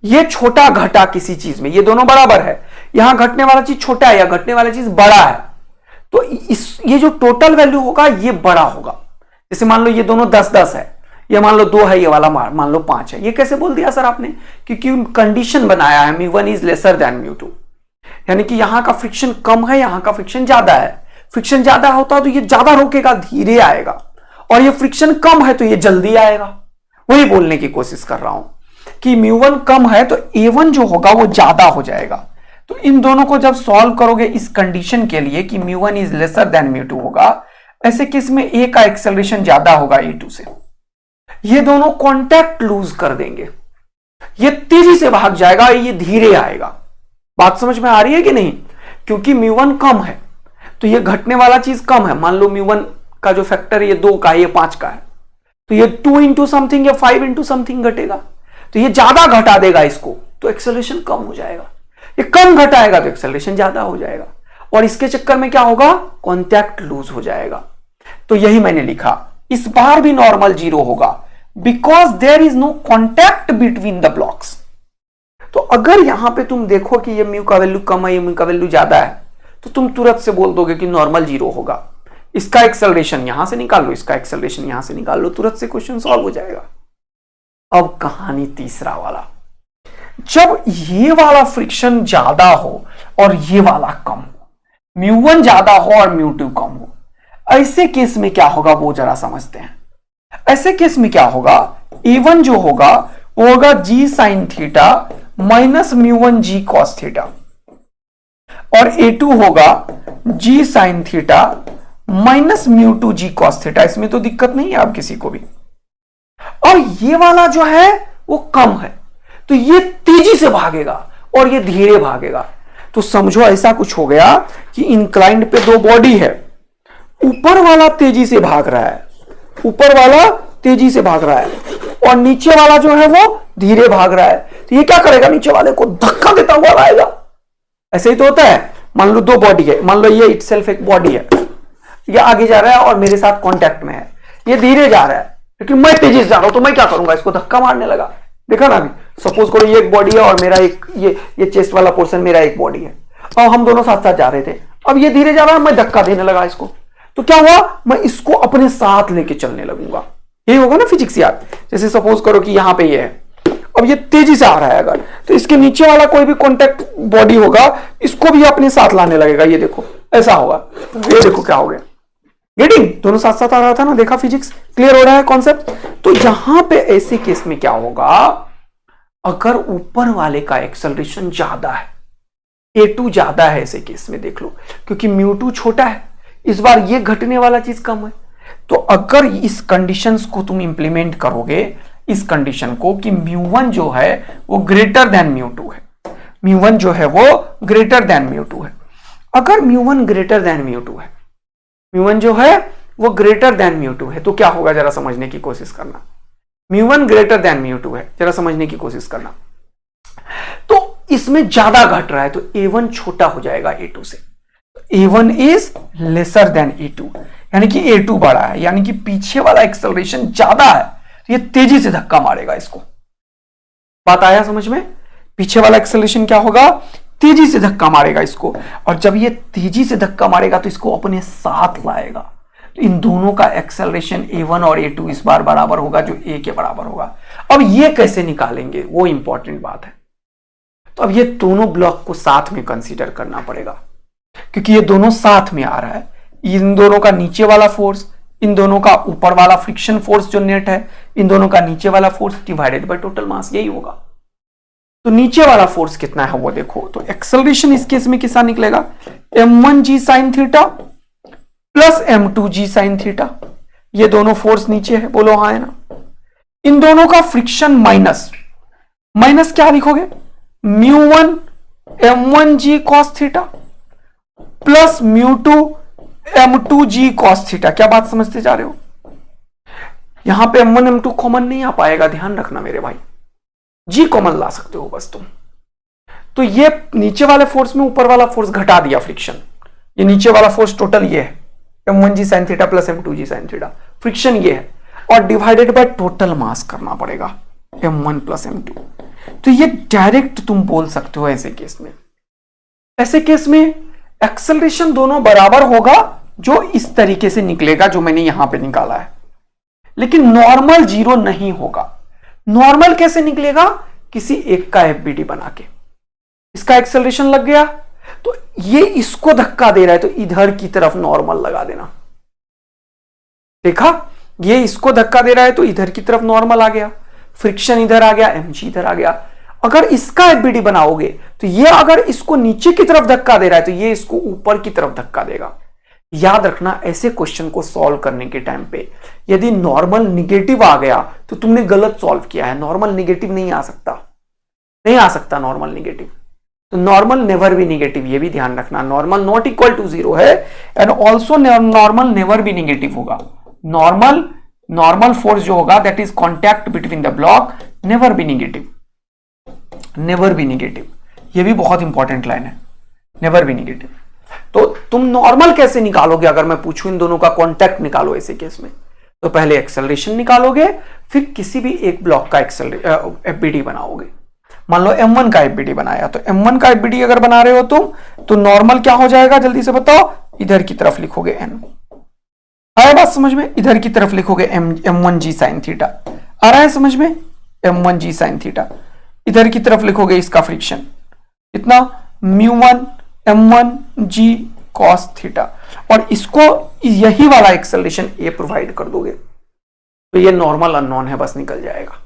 ये छोटा घटा किसी चीज में, ये दोनों बराबर है, यहां घटने वाला चीज छोटा है या घटने वाला चीज बड़ा है, तो ये जो टोटल वैल्यू होगा ये बड़ा होगा। जैसे मान लो ये दोनों 10-10 है, ये मान लो 2 है, ये वाला मान लो 5 है। ये कैसे बोल दिया सर आपने? क्योंकि कंडीशन बनाया है μ1 इज लेसर देन μ2, यानी कि यहां का फ्रिक्शन कम है, यहां का फ्रिक्शन ज्यादा है। फ्रिक्शन ज्यादा होता है तो ये ज्यादा रोकेगा, धीरे आएगा, और ये फ्रिक्शन कम है तो ये जल्दी आएगा। वही बोलने की कोशिश कर रहा हूं कि μ1 कम है तो a1 जो होगा वो ज्यादा हो जाएगा। तो इन दोनों को जब सॉल्व करोगे इस कंडीशन के लिए कि μ1 इज लेसर देन μ2 होगा, ऐसे केस में a का एक्सेलरेशन ज्यादा होगा a2 से। ये दोनों कांटेक्ट लूज कर देंगे, ये तेजी से भाग जाएगा, ये धीरे आएगा। बात समझ में आ रही है कि नहीं? क्योंकि μ1 कम है तो ये घटने वाला चीज कम है। मान लो μ1 का जो फैक्टर ये 2 का है, ये 5 का है, तो ये 2 इंटू समथिंग या 5 इंटू समथिंग घटेगा, तो ये ज्यादा घटा देगा इसको, तो एक्सेलरेशन कम हो जाएगा। ये कम घटाएगा तो एक्सेलरेशन ज्यादा हो जाएगा, और इसके चक्कर में क्या होगा, कॉन्टैक्ट लूज हो जाएगा। तो यही मैंने लिखा, इस बार भी नॉर्मल जीरो होगा, because there is no contact between the blocks. तो अगर यहां पे तुम देखो कि ये म्यू का वैल्यू कम है, ये म्यू का वैल्यू ज्यादा है, तो तुम तुरंत से बोल दोगे कि नॉर्मल जीरो होगा। इसका एक्सेलरेशन यहां से निकाल लो, इसका एक्सेलरेशन यहां से निकाल लो, तुरंत से क्वेश्चन सॉल्व हो जाएगा। अब कहानी तीसरा वाला, जब ये वाला फ्रिक्शन ज्यादा हो और ये वाला कम हो, μ1 ज्यादा हो और μ2 कम हो, ऐसे केस में क्या होगा वो जरा समझते हैं। ऐसे केस में क्या होगा, a1 जो होगा वो होगा g sine theta minus μ1 g cos theta, और a2 होगा g sine theta minus μ2 g cos theta. इसमें तो दिक्कत नहीं है आप किसी को भी। और ये वाला जो है वो कम है, तो ये तेजी से भागेगा और ये धीरे भागेगा। तो समझो ऐसा कुछ हो गया कि इंक्लाइंड पे 2 बॉडी है, ऊपर वाला तेजी से भाग रहा है, ऊपर वाला तेजी से भाग रहा है, और नीचे वाला जो है वो धीरे भाग रहा है। तो ये क्या करेगा, नीचे वाले को धक्का देता हुआ आएगा। ऐसे ही तो होता है। मान लो 2 बॉडी है, मान लो ये इटसेल्फ एक बॉडी है, ये आगे जा रहा है और मेरे साथ कांटेक्ट में है, ये धीरे जा रहा है, लेकिन मैं तेजी से जा रहा हूं, तो मैं क्या करूंगा, इसको धक्का मारने लगा। देखा ना, अभी सपोज करो ये एक बॉडी है और मेरा एक ये चेस्ट वाला पोर्शन मेरा एक बॉडी है, और हम दोनों साथ साथ जा रहे थे। अब ये धीरे जा रहा है, मैं धक्का देने लगा इसको, तो क्या हुआ, मैं इसको अपने साथ लेके चलने लगूंगा। यही होगा ना फिजिक्स यार। जैसे सपोज करो कि यहां पे ये है, अब ये तेजी से आ रहा है अगर, तो इसके नीचे वाला कोई भी कॉन्टैक्ट बॉडी होगा, इसको भी अपने साथ लाने लगेगा। ये देखो ऐसा होगा, ये देखो क्या हो गया, गेटिंग, दोनों साथ साथ आ रहा था ना। देखा, फिजिक्स क्लियर हो रहा है कॉन्सेप्ट। तो यहां पे ऐसे केस में क्या होगा, अगर ऊपर वाले का एक्सेलरेशन ज्यादा है, a2 ज्यादा है, ऐसे केस में देख लो, क्योंकि μ2 छोटा है, इस बार ये घटने वाला चीज कम है। तो अगर इस कंडीशंस को तुम इंप्लीमेंट करोगे, इस कंडीशन को कि μ1 जो है वो ग्रेटर देन μ2 है, μ1 जो है वो ग्रेटर देन μ2 है। अगर μ1 ग्रेटर देन μ2 है, μ1 जो है वो ग्रेटर देन μ2 है, तो क्या होगा जरा समझने की कोशिश करना। μ1 ग्रेटर देन μ2 है, जरा समझने की कोशिश करना। तो इसमें ज्यादा घट रहा है तो a1 छोटा हो जाएगा a2 से, a1 is lesser than a2, यानी कि a2 बड़ा है, यानी कि पीछे वाला एक्सेलरेशन ज्यादा है तो ये तेजी से धक्का मारेगा इसको। बात आया समझ में? पीछे वाला एक्सेलरेशन क्या होगा? तेजी से धक्का मारेगा इसको, और जब ये तेजी से धक्का मारेगा तो इसको अपने साथ लाएगा। तो इन दोनों का एक्सेलरेशन a1 और a2 इस बार बराबर होगा, जो a के बराबर होगा। अब ये कैसे निकालेंगे वो इंपॉर्टेंट बात है। तो अब ये दोनों ब्लॉक को साथ में कंसीडर करना पड़ेगा, क्योंकि ये दोनों साथ में आ रहा है। इन दोनों का नीचे वाला फोर्स, इन दोनों का ऊपर वाला फ्रिक्शन फोर्स जो नेट है, इन दोनों का नीचे वाला force divided by total mass, यही होगा। तो नीचे वाला फोर्स कितना है वो देखो। तो एक्सेलरेशन इस केस में कितना निकलेगा? m1g sin theta plus m2g sin theta. ये दोनों फोर्स नीचे है, बोलो हाँ है ना। इन दोनों का फ्रिक्शन माइनस, माइनस क्या लिखोगे? μ1 m1g cos theta plus μ2 m2g cos theta. क्या बात समझते जा रहे हो? यहां पे m1 m2 कॉमन नहीं आ पाएगा, ध्यान रखना मेरे भाई, g कॉमन ला सकते हो बस तुम। तो ये नीचे वाले फोर्स में ऊपर वाला फोर्स घटा दिया फ्रिक्शन, ये नीचे वाला फोर्स टोटल ये है m1g sin theta plus m2g sin theta, friction ये है, और डिवाइडेड बाय टोटल मास करना पड़ेगा m1 प्लस m2। तो ये डायरेक्ट तुम बोल सकते हो ऐसे केस में। ऐसे केस में एक्सेलरेशन दोनों बराबर होगा, जो इस तरीके से निकलेगा जो मैंने यहां पे निकाला है, लेकिन नॉर्मल जीरो नहीं होगा। नॉर्मल कैसे निकलेगा? किसी एक का एफबीडी बना के। इसका एक्सेलरेशन लग गया तो ये इसको धक्का दे रहा है तो इधर की तरफ नॉर्मल लगा देना। देखा, ये इसको धक्का दे रहा है तो इधर की तरफ नॉर्मल आ गया, फ्रिक्शन इधर आ गया, mg इधर आ गया। अगर इसका एफबीडी बनाओगे तो ये अगर इसको नीचे की तरफ धक्का दे रहा है तो ये इसको ऊपर की तरफ धक्का देगा। याद रखना, ऐसे क्वेश्चन को सॉल्व करने के टाइम पे यदि नॉर्मल निगेटिव आ गया तो तुमने गलत सॉल्व किया है। नॉर्मल निगेटिव नहीं आ सकता, नहीं आ सकता नॉर्मल निगेटिव। तो नॉर्मल नेवर बी निगेटिव, ये भी ध्यान रखना। Normal not equal to zero है, and also normal never be negative होगा। नॉर्मल फोर्स जो होगा that is contact between the block, never be negative, never be negative. ये भी बहुत इंपॉर्टेंट लाइन है, नेवर बी निगेटिव। तो तुम नॉर्मल कैसे निकालोगे? अगर मैं पूछूं इन दोनों का कॉन्टैक्ट निकालो ऐसे केस में, तो पहले एक्सेलरेशन निकालोगे, फिर किसी भी एक ब्लॉक का एफबीडी बनाओगे। मान लो m1 का एफबीडी बनाया, तो m1 का एफबीडी अगर बना रहे हो तुम, तो नॉर्मल क्या हो जाएगा जल्दी से बताओ? इधर की तरफ लिखोगे n। आया बात समझ में? इधर की तरफ लिखोगे m1g sin थीटा। आ रहा है समझ में? m1g sin theta. इधर की तरफ लिखोगे इसका फ्रिक्शन इतना μ1 m1g cos थीटा, और इसको यही वाला एक्सेलरेशन a प्रोवाइड कर दोगे तो ये नॉर्मल अननोन है, बस निकल जाएगा।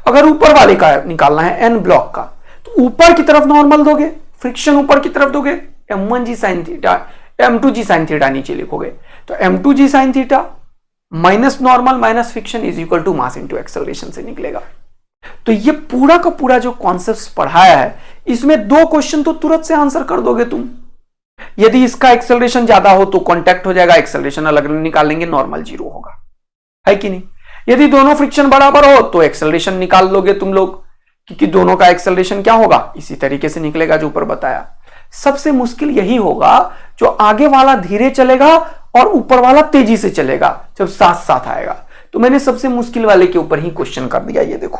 अगर ऊपर वाले का निकालना है n ब्लॉक का, तो ऊपर की तरफ नॉर्मल दोगे, फ्रिक्शन ऊपर की तरफ दोगे, m1g sin theta m2g sin theta नीचे लिखोगे, तो m2g sin theta minus normal minus friction is equal to mass into acceleration से निकलेगा। तो ये पूरा का पूरा जो कॉन्सेप्ट पढ़ाया है, इसमें दो क्वेश्चन तो तुरंत से आंसर कर दोगे तुम। यदि इसका एक्सेलरेशन ज्यादा हो तो कांटेक्ट हो जाएगा, एक्सेलरेशन अलग निकालेंगे, नॉर्मल जीरो होगा, है कि नहीं? यदि दोनों फ्रिक्शन बराबर हो तो एक्सेलरेशन निकाल लोगे तुम लोग, क्योंकि दोनों का एक्सेलरेशन क्या होगा? इसी तरीके से निकलेगा जो ऊपर बताया। सबसे मुश्किल यही होगा जो आगे वाला धीरे चलेगा और ऊपर वाला तेजी से चलेगा, जब साथ साथ आएगा। तो मैंने सबसे मुश्किल वाले के ऊपर ही क्वेश्चन कर दिया। ये देखो,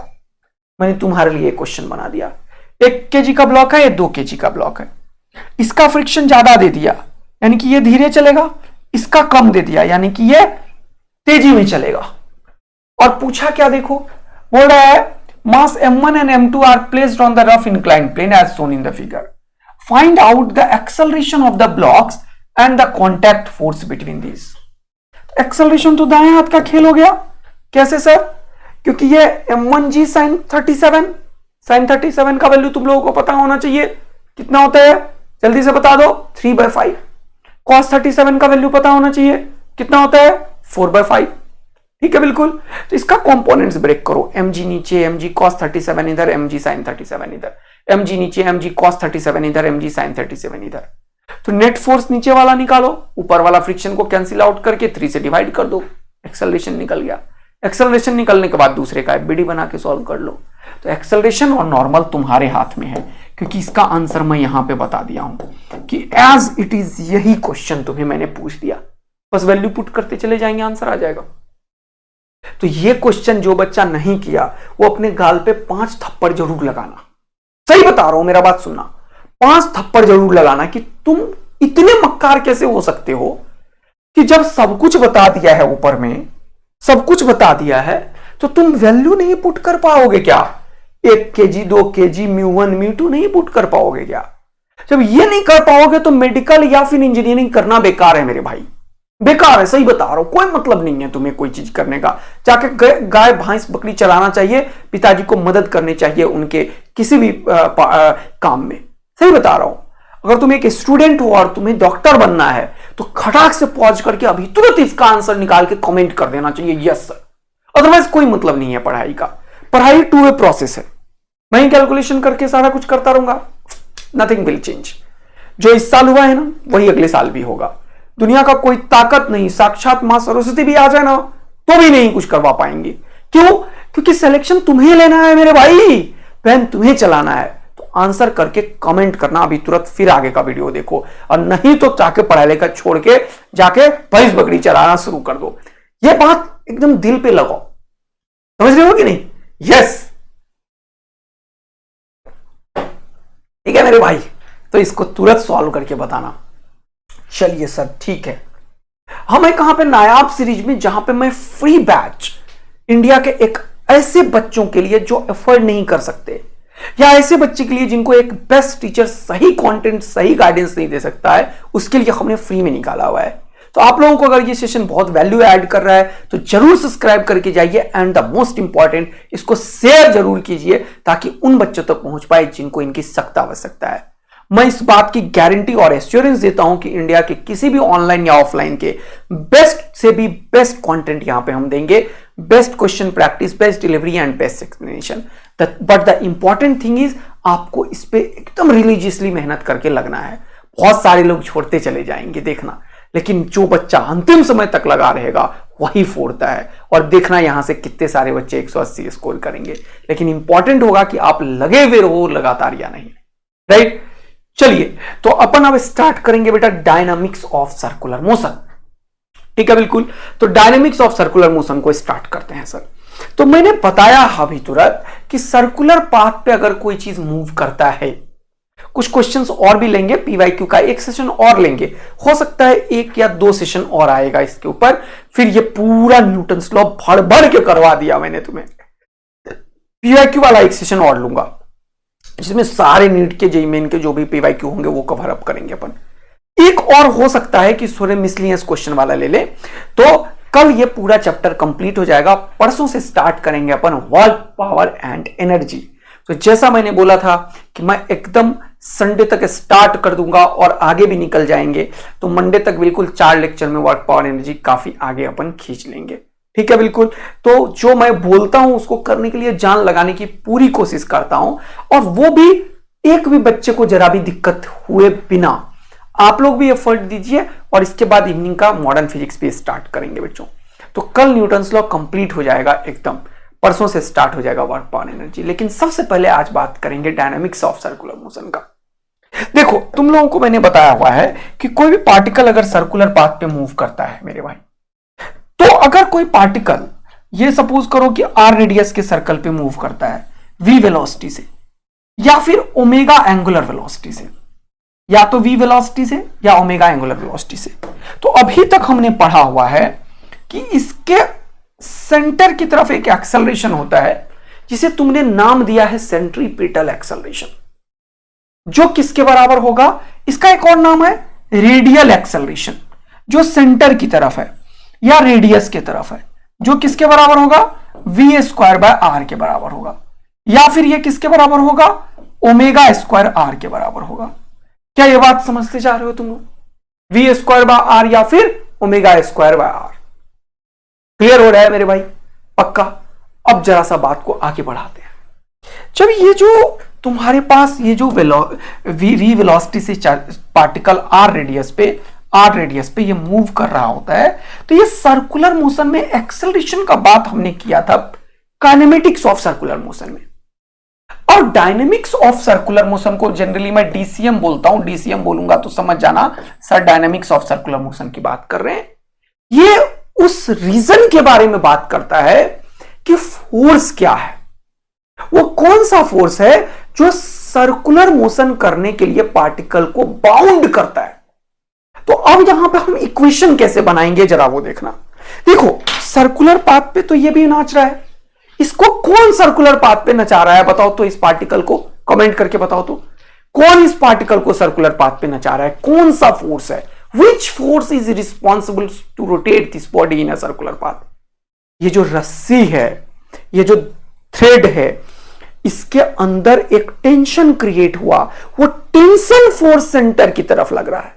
मैंने तुम्हारे लिए क्वेश्चन बना दिया। 1 kg का ब्लॉक है, ये 2 kg का ब्लॉक है। इसका फ्रिक्शन ज्यादा दे दिया यानी कि ये धीरे चलेगा, इसका कम दे दिया यानी कि ये तेजी में चलेगा। और पूछा क्या देखो, बोल रहा है mass m1 and m2 are placed on the rough inclined plane as shown in the figure, find out the acceleration of the blocks and the contact force between these. Acceleration तो दाएं हाथ का खेल हो गया। कैसे सर? क्योंकि ये m1g sin 37 का वैल्यू तुम लोगों को पता होना चाहिए, कितना होता है जल्दी से बता दो, 3/5। cos 37 का वैल्यू पता होना चाहिए, कितना होता है 4/5। ठीक है बिल्कुल। तो इसका कंपोनेंट्स ब्रेक करो, mg नीचे, mg cos 37 इधर, mg sin 37 इधर, mg नीचे, mg cos 37 इधर, mg sin 37 इधर। तो नेट फोर्स नीचे वाला निकालो, ऊपर वाला फ्रिक्शन को कैंसिल आउट करके 3 से डिवाइड कर दो, एक्सेलरेशन निकल गया। एक्सेलरेशन निकलने के बाद दूसरे का एफबीडी बना के सॉल्व कर लो। तो एक्सेलरेशन और नॉर्मल तुम्हारे हाथ में है, क्योंकि इसका आंसर मैं यहां पे बता दिया हूं कि एज इट इज यही क्वेश्चन तुम्हें मैंने पूछ दिया, बस वैल्यू पुट करते चले जाएंगे, आंसर आ जाएगा। तो ये क्वेश्चन जो बच्चा नहीं किया वो अपने गाल पे 5 थप्पड़ जरूर लगाना। सही बता रहा हूं, मेरा बात सुनना, 5 थप्पड़ जरूर लगाना कि तुम इतने मक्कार कैसे हो सकते हो कि जब सब कुछ बता दिया है, ऊपर में सब कुछ बता दिया है, तो तुम वैल्यू नहीं पुट कर पाओगे क्या? 1 kg 2 kg μ1 μ2 नहीं पुट कर पाओगे क्या? जब ये नहीं कर पाओगे तो मेडिकल या फिर इंजीनियरिंग करना बेकार है मेरे भाई, बेकार है। सही बता रहा हूं, कोई मतलब नहीं है तुम्हें कोई चीज करने का। जाके गाय भैंस बकरी चलाना चाहिए, पिताजी को मदद करनी चाहिए उनके किसी भी काम में। सही बता रहा हूं। अगर तुम एक स्टूडेंट हो और तुम्हें डॉक्टर बनना है तो खटाक से पॉज करके अभी तुरंत इसका आंसर निकाल के कमेंट कर देना चाहिए यस सर, अदरवाइज कोई मतलब नहीं है पढ़ाई का। पढ़ाई 2 वे प्रोसेस है, मैं ही कैलकुलेशन करके सारा कुछ करता रहूंगा, नथिंग विल चेंज। जो इस साल हुआ है ना वही अगले साल भी होगा। दुनिया का कोई ताकत नहीं, साक्षात मां सरस्वती भी आ जाए ना तो भी नहीं कुछ करवा पाएंगे। क्यों? क्योंकि सिलेक्शन तुम्हें लेना है मेरे भाई, पेन तुम्हें चलाना है। तो आंसर करके कमेंट करना अभी तुरंत, फिर आगे का वीडियो देखो, और नहीं तो जाके पढ़ाई लिखाई छोड़ के जाके भैंस बकरी चलाना शुरू कर दो। ये बात एकदम दिल पे लगाओ, समझ रहे हो कि नहीं? यस, ठीक है मेरे भाई। तो इसको तुरंत सॉल्व करके बताना। चलिए सर ठीक है। हम है कहां पे? नायाब सीरीज में, जहां पे मैं फ्री बैच इंडिया के एक ऐसे बच्चों के लिए जो एफर्ड नहीं कर सकते, या ऐसे बच्चे के लिए जिनको एक बेस्ट टीचर सही कंटेंट सही गाइडेंस नहीं दे सकता है, उसके लिए हमने फ्री में निकाला हुआ है। तो आप लोगों को अगर ये सेशन बहुत वैल्यू ऐड कर रहा है तो जरूर सब्सक्राइब करके जाइए, एंड द मोस्ट इंपॉर्टेंट इसको शेयर जरूर कीजिए ताकि उन बच्चों तक पहुंच पाए जिनको इनकी सख्त आवश्यकता है। मैं इस बात की गारंटी और एश्योरेंस देता हूं कि इंडिया के किसी भी ऑनलाइन या ऑफलाइन के बेस्ट से भी बेस्ट कंटेंट यहां पे हम देंगे, best question practice, best delivery and best explanation. But the important thing is आपको इस पे एकदम रिलीजियसली मेहनत करके लगना है। बहुत सारे लोग छोड़ते चले जाएंगे देखना, लेकिन जो बच्चा अंतिम समय तक लगा रहेगा वही फोड़ता है। और देखना यहां से कितने सारे बच्चे 180 स्कोर करेंगे। लेकिन इंपॉर्टेंट होगा कि आप लगे हुए रहो लगातार या नहीं, राइट? चलिए, तो अपन अब स्टार्ट करेंगे बेटा डायनामिक्स ऑफ सर्कुलर मोशन। ठीक है बिल्कुल। तो डायनामिक्स ऑफ सर्कुलर मोशन को स्टार्ट करते हैं सर। तो मैंने बताया अभी तुरंत कि सर्कुलर पाथ पे अगर कोई चीज मूव करता है, कुछ क्वेश्चंस और भी लेंगे, पीवाईक्यू का एक सेशन और लेंगे, हो सकता है 1 या 2 सेशन और आएगा इसके ऊपर। फिर ये पूरा न्यूटन्स लॉ भर भर के करवा दिया मैंने तुम्हें। पीवाईक्यू वाला एक सेशन और लूंगा जिसमें सारे नीट के जेईई मेन के जो भी पीवाईक्यू होंगे वो कवर अप करेंगे अपन। एक और हो सकता है कि थोड़े मिसलिनियस क्वेश्चन वाला ले ले, तो कल ये पूरा चैप्टर कंप्लीट हो जाएगा। परसों से स्टार्ट करेंगे अपन वर्क, पावर एंड एनर्जी। तो जैसा मैंने बोला था कि मैं एकदम संडे तक स्टार्ट कर दूंगा और आगे भी निकल जाएंगे, तो मंडे तक बिल्कुल 4 लेक्चर में वर्क, पावर, एनर्जी काफी आगे अपन खींच लेंगे। ठीक है बिल्कुल। तो जो मैं बोलता हूं उसको करने के लिए जान लगाने की पूरी कोशिश करता हूं, और वो भी एक भी बच्चे को जरा भी दिक्कत हुए बिना। आप लोग भी एफर्ट दीजिए, और इसके बाद इवनिंग का मॉडर्न फिजिक्स भी स्टार्ट करेंगे बच्चों। तो कल न्यूटन्स लॉ कंप्लीट हो जाएगा एकदम, परसों से स्टार्ट हो जाएगा वर्क, पावर, एनर्जी। लेकिन सबसे पहले आज बात करेंगे डायनामिक्स ऑफ सर्कुलर मोशन का। देखो, तुम लोगों को मैंने बताया हुआ है कि कोई भी पार्टिकल अगर सर्कुलर पाथ पे मूव करता है मेरे भाई, तो अगर कोई पार्टिकल ये सपोज करो कि r रेडियस के सर्कल पे मूव करता है v वेलोसिटी से, या फिर ओमेगा एंगुलर वेलोसिटी से, या तो v वेलोसिटी से या ओमेगा एंगुलर वेलोसिटी से, तो अभी तक हमने पढ़ा हुआ है कि इसके सेंटर की तरफ एक एक्सेलरेशन होता है जिसे तुमने नाम दिया है सेंट्रीपिटल एक्सेलरेशन, जो किसके बराबर होगा? इसका एक और नाम है रेडियल एक्सेलरेशन, जो सेंटर की तरफ है या रेडियस की तरफ है, जो किसके बराबर होगा? v² r के बराबर होगा, या फिर ये किसके बराबर होगा? ओमेगा² r के बराबर होगा। क्या ये बात समझते जा रहे हो तुम लोग? v² r या फिर ओमेगा² r। क्लियर हो रहा है मेरे भाई? पक्का। अब जरा सा बात को आगे बढ़ाते हैं। जब ये जो तुम्हारे पास ये जो वी वेलोसिटी से पार्टिकल आर रेडियस पे ये मूव कर रहा होता है, तो ये सर्कुलर मोशन में एक्सेलरेशन का बात हमने किया था काइनेमेटिक्स ऑफ सर्कुलर मोशन में। और डायनेमिक्स ऑफ सर्कुलर मोशन को जनरली मैं डीसीएम बोलता हूं। डीसीएम बोलूंगा तो समझ जाना sir dynamics of circular motion की बात कर रहे हैं। ये उस रीजन के बारे में बात करता है कि फोर्स क्या है, वो कौन सा फोर्स है जो सर्कुलर मोशन करने के लिए पार्टिकल को बाउंड करता है। तो अब यहां पे हम इक्वेशन कैसे बनाएंगे जरा वो देखना। देखो सर्कुलर पाथ पे तो ये भी नाच रहा है, इसको कौन सर्कुलर पाथ पे नचा रहा है बताओ तो? इस पार्टिकल को कमेंट करके बताओ तो, कौन इस पार्टिकल को सर्कुलर पाथ पे नचा रहा है? कौन सा फोर्स है? Which force is responsible to rotate this body in a circular path? ये जो रस्सी है, ये जो थ्रेड है, इसके अंदर एक टेंशन क्रिएट हुआ, वो टेंशन फोर्स सेंटर की तरफ लग रहा है।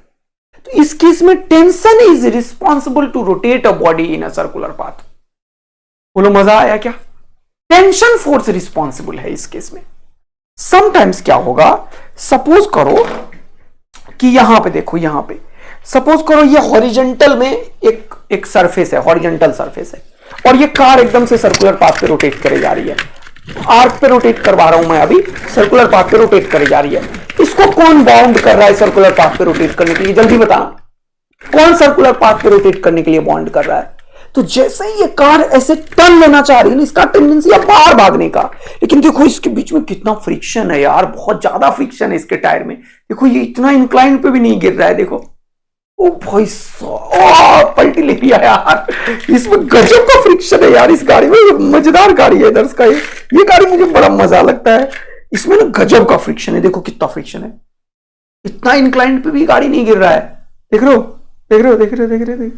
तो इस केस में tension is responsible to rotate a body in a circular path. बोलो मजा आया क्या? टेंशन फोर्स रिस्पॉन्सिबल है इस केस में। समटाइम्स क्या होगा, सपोज करो कि यहां पे देखो, यहां पे सपोज करो ये हॉरिजेंटल में एक सरफेस है, हॉरिजेंटल सरफेस है, और ये कार एकदम से सर्कुलर पाथ पे रोटेट करे जा रही है। आर्क पे रोटेट करवा रहा हूं मैं अभी, सर्कुलर पाथ पे रोटेट करे जा रही है। इसको कौन बाउंड कर रहा है सर्कुलर पाथ पे रोटेट करने के लिए? जल्दी बताना, कौन सर्कुलर पाथ पे रोटेट करने के लिए बाउंड कर रहा है? तो जैसे ही ये कार ऐसे टर्न लेना चाह रही है, इसका टेंडेंसी है बाहर भागने का। लेकिन देखो इसके बीच में कितना फ्रिक्शन है यार, बहुत ज्यादा फ्रिक्शन है इसके टायर में। देखो ये इतना इंक्लाइन पे भी नहीं गिर रहा है, देखो। ओ भाई साहब, पलटी ले लिया यार। इसमें गजब का फ्रिक्शन है यार इस गाड़ी में। मजेदार गाड़ी है दर्श का ये गाड़ी मुझे बड़ा मजा लगता है। इसमें ना गजब का फ्रिक्शन है, देखो कितना फ्रिक्शन है। इतना इंक्लाइन पे भी गाड़ी नहीं गिर रहा है, देख रहे हो, देख रहे हो, देख रहे हो, देख रहे हो।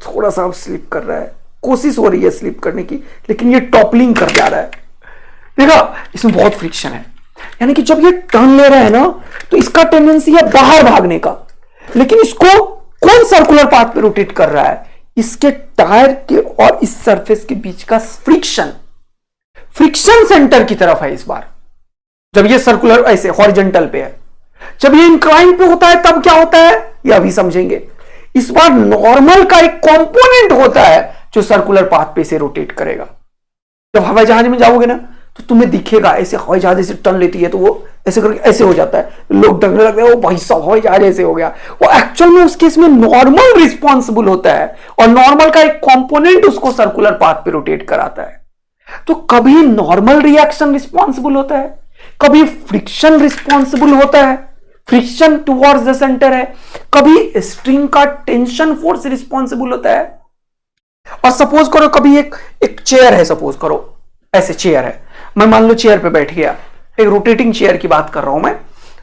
थोड़ा सा अब स्लिप कर रहा है, कोशिश हो रही है स्लिप करने की, लेकिन ये टॉपलिंग कर जा रहा है। देखा, इसमें बहुत फ्रिक्शन है। यानी कि जब ये टर्न ले रहा है ना, तो इसका टेंडेंसी है बाहर भागने का। लेकिन इसको कौन सर्कुलर पाथ पे रोटेट कर रहा है? इसके टायर के और इस सरफेस के बीच का फ्रिक्शन सेंटर की तरफ है इस बार। जब ये सर्कुलर ऐसे हॉरिजेंटल पे है, जब ये इंक्लाइन पे होता है तब क्या होता है ये अभी समझेंगे। इस बार नॉर्मल का एक कंपोनेंट होता है जो सर्कुलर पाथ पे से रोटेट करेगा। जब हवाई जहाज में जाओगे ना, तो तुम्हें दिखेगा ऐसे हवाई जहाज ऐसे टर्न लेती है तो वो ऐसे करके ऐसे हो जाता है, लोग डरने लगते हैं, ओ भाई साहब हवाई जहाज ऐसे हो गया। वो एक्चुअल में उस केस में नॉर्मल रिस्पॉन्सिबल होता है, और नॉर्मल का एक कंपोनेंट उसको सर्कुलर पाथ पे रोटेट कराता है। तो कभी नॉर्मल रिएक्शन रिस्पॉन्सिबल होता है, कभी फ्रिक्शन रिस्पॉन्सिबल होता है, फ्रिक्शन टुवर्ड्स द सेंटर है, कभी स्ट्रिंग का टेंशन फोर्स रिस्पॉन्सिबल होता है। और सपोज करो कभी एक चेयर है, सपोज करो ऐसे चेयर है, मैं मान लो चेयर पे बैठ गया, एक रोटेटिंग चेयर की बात कर रहा हूं मैं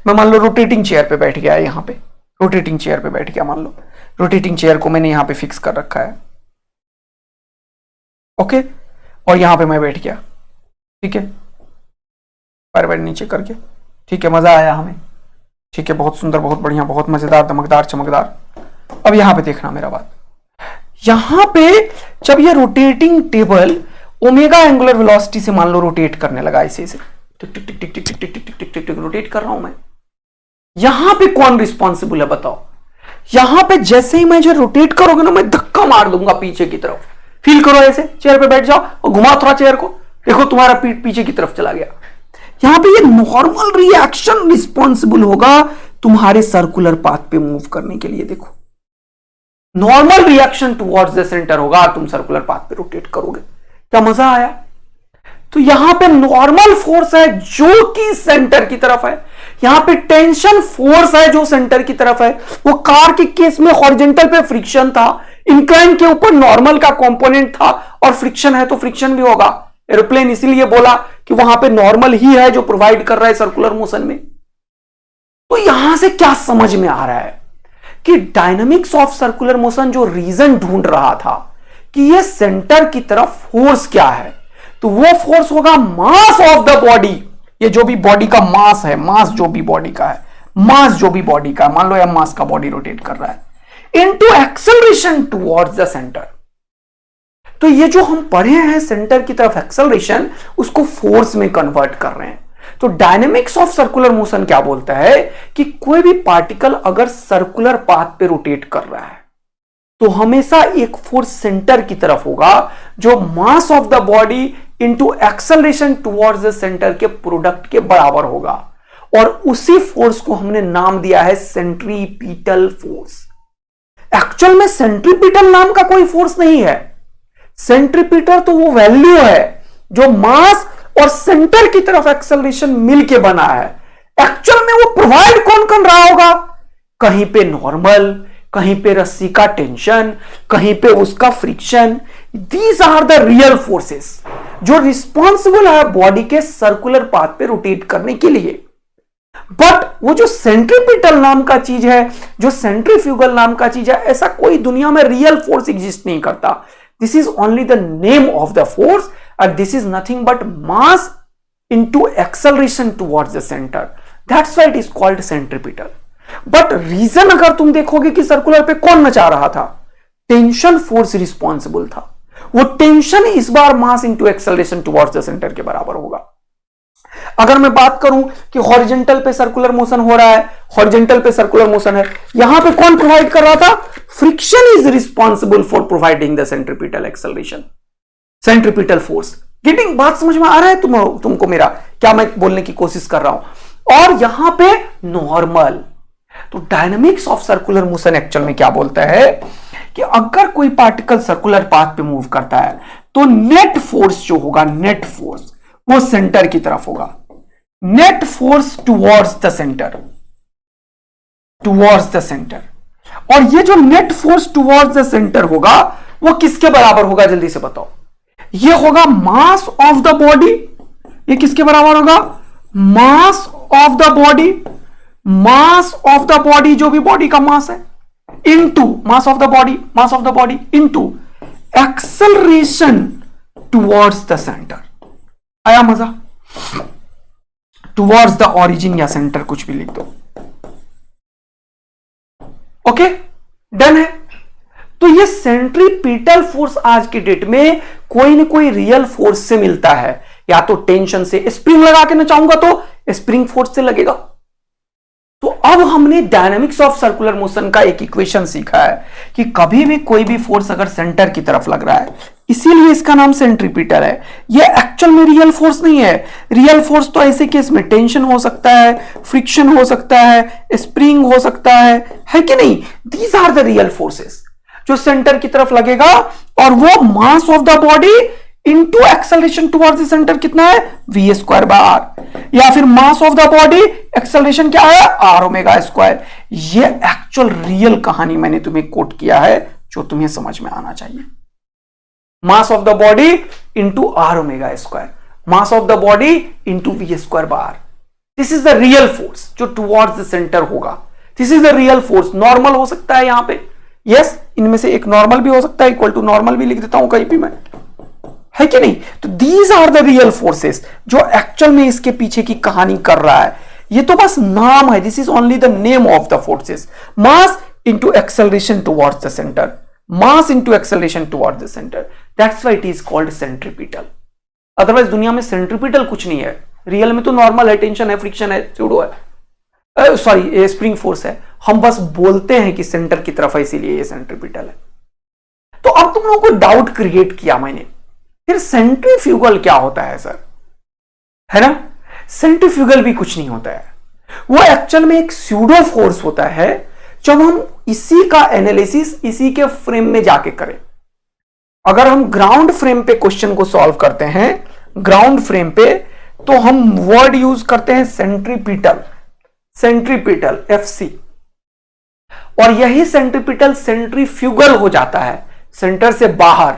मान लो रोटेटिंग चेयर पे बैठ गया, यहां पे रोटेटिंग चेयर पे बैठ गया, मान लो रोटेटिंग चेयर को मैंने यहां पे फिक्स कर रखा है, ओके, और यहां पे मैं बैठ गया, ठीक है, पैर नीचे करके, ठीक है, मजा आया हमें, ठीक है, बहुत सुंदर, बहुत बढ़िया, बहुत मजेदार, दमकदार, चमकदार। अब यहां पे देखना मेरा बात, यहां पे जब ये rotating table omega angular velocity से मान लो रोटेट करने लगा, ऐसे टिक टिक टिक टिक टिक टिक टिक टिक टिक टिक टिक रोटेट कर रहा हूं मैं, यहां पे कौन रिस्पॉन्सिबल है बताओ? यहां पे जैसे ही मैं जो रोटेट करोगे ना, मैं धक्का मार दूंगा पीछे की तरफ। फील करो, ऐसे चेयर पे बैठ जाओ और घुमाओ थोड़ा चेयर को, देखो तुम्हारा पीठ पीछे की तरफ चला गया। यहां पे ये नॉर्मल रिएक्शन रिस्पॉन्सिबल होगा तुम्हारे सर्कुलर पाथ पे मूव करने के लिए। देखो normal reaction towards the centre होगा और तुम सर्कुलर पाथ पे रोटेट करोगे। क्या मजा आया? तो यहां पे नॉर्मल फोर्स है जो कि सेंटर की तरफ है, यहां पे टेंशन फोर्स है जो सेंटर की तरफ है। वो कार के केस में हॉरिजेंटल पे फ्रिक्शन था, इंक्लाइन के ऊपर नॉर्मल का कंपोनेंट था, और फ्रिक्शन है तो फ्रिक्शन भी होगा। एरोप्लेन इसीलिए बोला कि वहां पे नॉर्मल ही है जो प्रोवाइड कर रहा है सर्कुलर मोशन में। तो यहां से क्या समझ में आ रहा है कि डायनामिक्स ऑफ सर्कुलर मोशन जो रीजन ढूंढ रहा था कि ये सेंटर की तरफ फोर्स क्या है, तो वो फोर्स होगा मास ऑफ द बॉडी। ये जो भी बॉडी का मास है, मास जो भी बॉडी का है, मास जो भी बॉडी का, मान लो या मास का बॉडी रोटेट कर रहा है, into acceleration towards the centre. तो ये जो हम पढ़े हैं सेंटर की तरफ एक्सेलरेशन, उसको फोर्स में कन्वर्ट कर रहे हैं। तो डायनेमिक्स ऑफ सर्कुलर मोशन क्या बोलता है कि कोई भी पार्टिकल अगर सर्कुलर पाथ पे रोटेट कर रहा है तो हमेशा एक फोर्स सेंटर की तरफ होगा जो मास of the body into acceleration towards the centre के प्रोडक्ट के बराबर होगा, और उसी फोर्स को हमने नाम दिया है सेंट्रीपिटल फोर्स। एक्चुअल में सेंट्रीपिटल नाम का कोई फोर्स नहीं है। सेंट्रीपिटल तो वो वैल्यू है जो मास और सेंटर की तरफ एक्सेलरेशन मिलके बना है। एक्चुअल में वो प्रोवाइड कौन कर रहा होगा? कहीं पे नॉर्मल, कहीं पे रस्सी का टेंशन, कहीं पे उसका friction. These are the real forces जो रिस्पॉन्सिबल है बॉडी के सर्कुलर पाथ पे रोटेट करने के लिए। बट वो जो सेंट्रीपिटल नाम का चीज है, जो सेंट्रीफ्यूगल नाम का चीज है, ऐसा कोई दुनिया में रियल फोर्स एग्जिस्ट नहीं करता। This is only the name of the force and this is nothing but mass into acceleration towards the center. That's why it is called centripetal. But reason अगर तुम देखोगे कि सर्कुलर पे कौन नचा रहा था, टेंशन फोर्स रिस्पॉन्सिबल था। वो टेंशन इस बार mass into acceleration towards the centre के बराबर होगा। अगर मैं बात करूं कि हॉरिजेंटल पे सर्कुलर मोशन हो रहा है, हॉरिजेंटल पे सर्कुलर मोशन है, यहां पे कौन प्रोवाइड कर रहा था? Friction is responsible for providing the centripetal acceleration, centripetal force. Getting? बात समझ में आ रहा है तुमको मेरा क्या मैं बोलने की कोशिश कर रहा हूं? और यहां पे नॉर्मल। तो dynamics of circular motion actual में क्या बोलता है कि अगर कोई पार्टिकल सर्कुलर पाथ पे मूव करता है तो नेट फोर्स जो होगा, नेट फोर्स वो सेंटर की तरफ होगा। Net force towards the centre, towards the centre. और ये जो net force towards the centre होगा वो किसके बराबर होगा? जल्दी से बताओ। ये होगा मास ऑफ द बॉडी। ये किसके बराबर होगा? मास of the body, mass of the body जो भी बॉडी का मास है, into mass of the body, mass of the body into acceleration towards the centre. आया मजा? टुवर्ड्स द ऑरिजिन या सेंटर, कुछ भी लिख दो। ओके, डन है। तो ये सेंट्रीपिटल फोर्स आज की डेट में कोई ना कोई रियल फोर्स से मिलता है। या तो टेंशन से, स्प्रिंग लगा के नचाऊंगा तो स्प्रिंग फोर्स से लगेगा। तो अब हमने डायनामिक्स ऑफ सर्कुलर मोशन का एक इक्वेशन सीखा है कि कभी भी कोई भी फोर्स अगर सेंटर की तरफ लग रहा है, इसीलिए इसका नाम सेंट्रीपिटल है। ये एक्चुअल में रियल फोर्स नहीं है। रियल फोर्स तो ऐसे केस में टेंशन हो सकता है, फ्रिक्शन हो सकता है, स्प्रिंग हो सकता है कि नहीं? These are the real forces जो सेंटर की तरफ लगेगा, और वो mass of the body into acceleration towards the centre कितना है? V square by are. या फिर mass of the body acceleration क्या है? R omega square. ये एक्चुअल रियल कहानी मैंने तुम्हें कोट किया है जो तुम्हें समझ में आना चाहिए। Mass of the body into R omega square, mass of the body into V square by R. This is the real force जो टुवर्ड्स द सेंटर होगा। This is the real force. Normal हो सकता है यहां पे, yes, इनमें से एक नॉर्मल भी हो सकता है, इक्वल टू नॉर्मल भी लिख देता हूं कहीं भी मैं, है कि नहीं? तो these are the real forces जो एक्चुअल में इसके पीछे की कहानी कर रहा है। ये तो बस नाम है। This is only the name of the forces. Mass into acceleration towards the centre, mass into acceleration towards the centre. That's why it is called centripetal. Otherwise दुनिया में सेंट्रीपिटल कुछ नहीं है। रियल में तो नॉर्मल है, टेंशन है, friction है, स्यूडो है, सॉरी स्प्रिंग फोर्स है। हम बस बोलते हैं कि सेंटर की तरफ है, इसीलिए ये सेंट्रीपिटल है। तो अब तुम लोगों को डाउट क्रिएट किया मैंने, फिर सेंट्रीफ्यूगल क्या होता है सर, है ना? सेंट्रीफ्यूगल भी कुछ नहीं होता है। वो एक्चुअल में एक स्यूडो फोर्स होता है जब हम इसी का एनालिसिस इसी के फ्रेम में जाके करें। अगर हम ग्राउंड फ्रेम पे क्वेश्चन को सॉल्व करते हैं, ग्राउंड फ्रेम पे, तो हम वर्ड यूज करते हैं सेंट्रीपिटल, सेंट्रीपिटल FC। और यही सेंट्रीपिटल सेंट्रीफ्यूगल हो जाता है सेंटर से बाहर।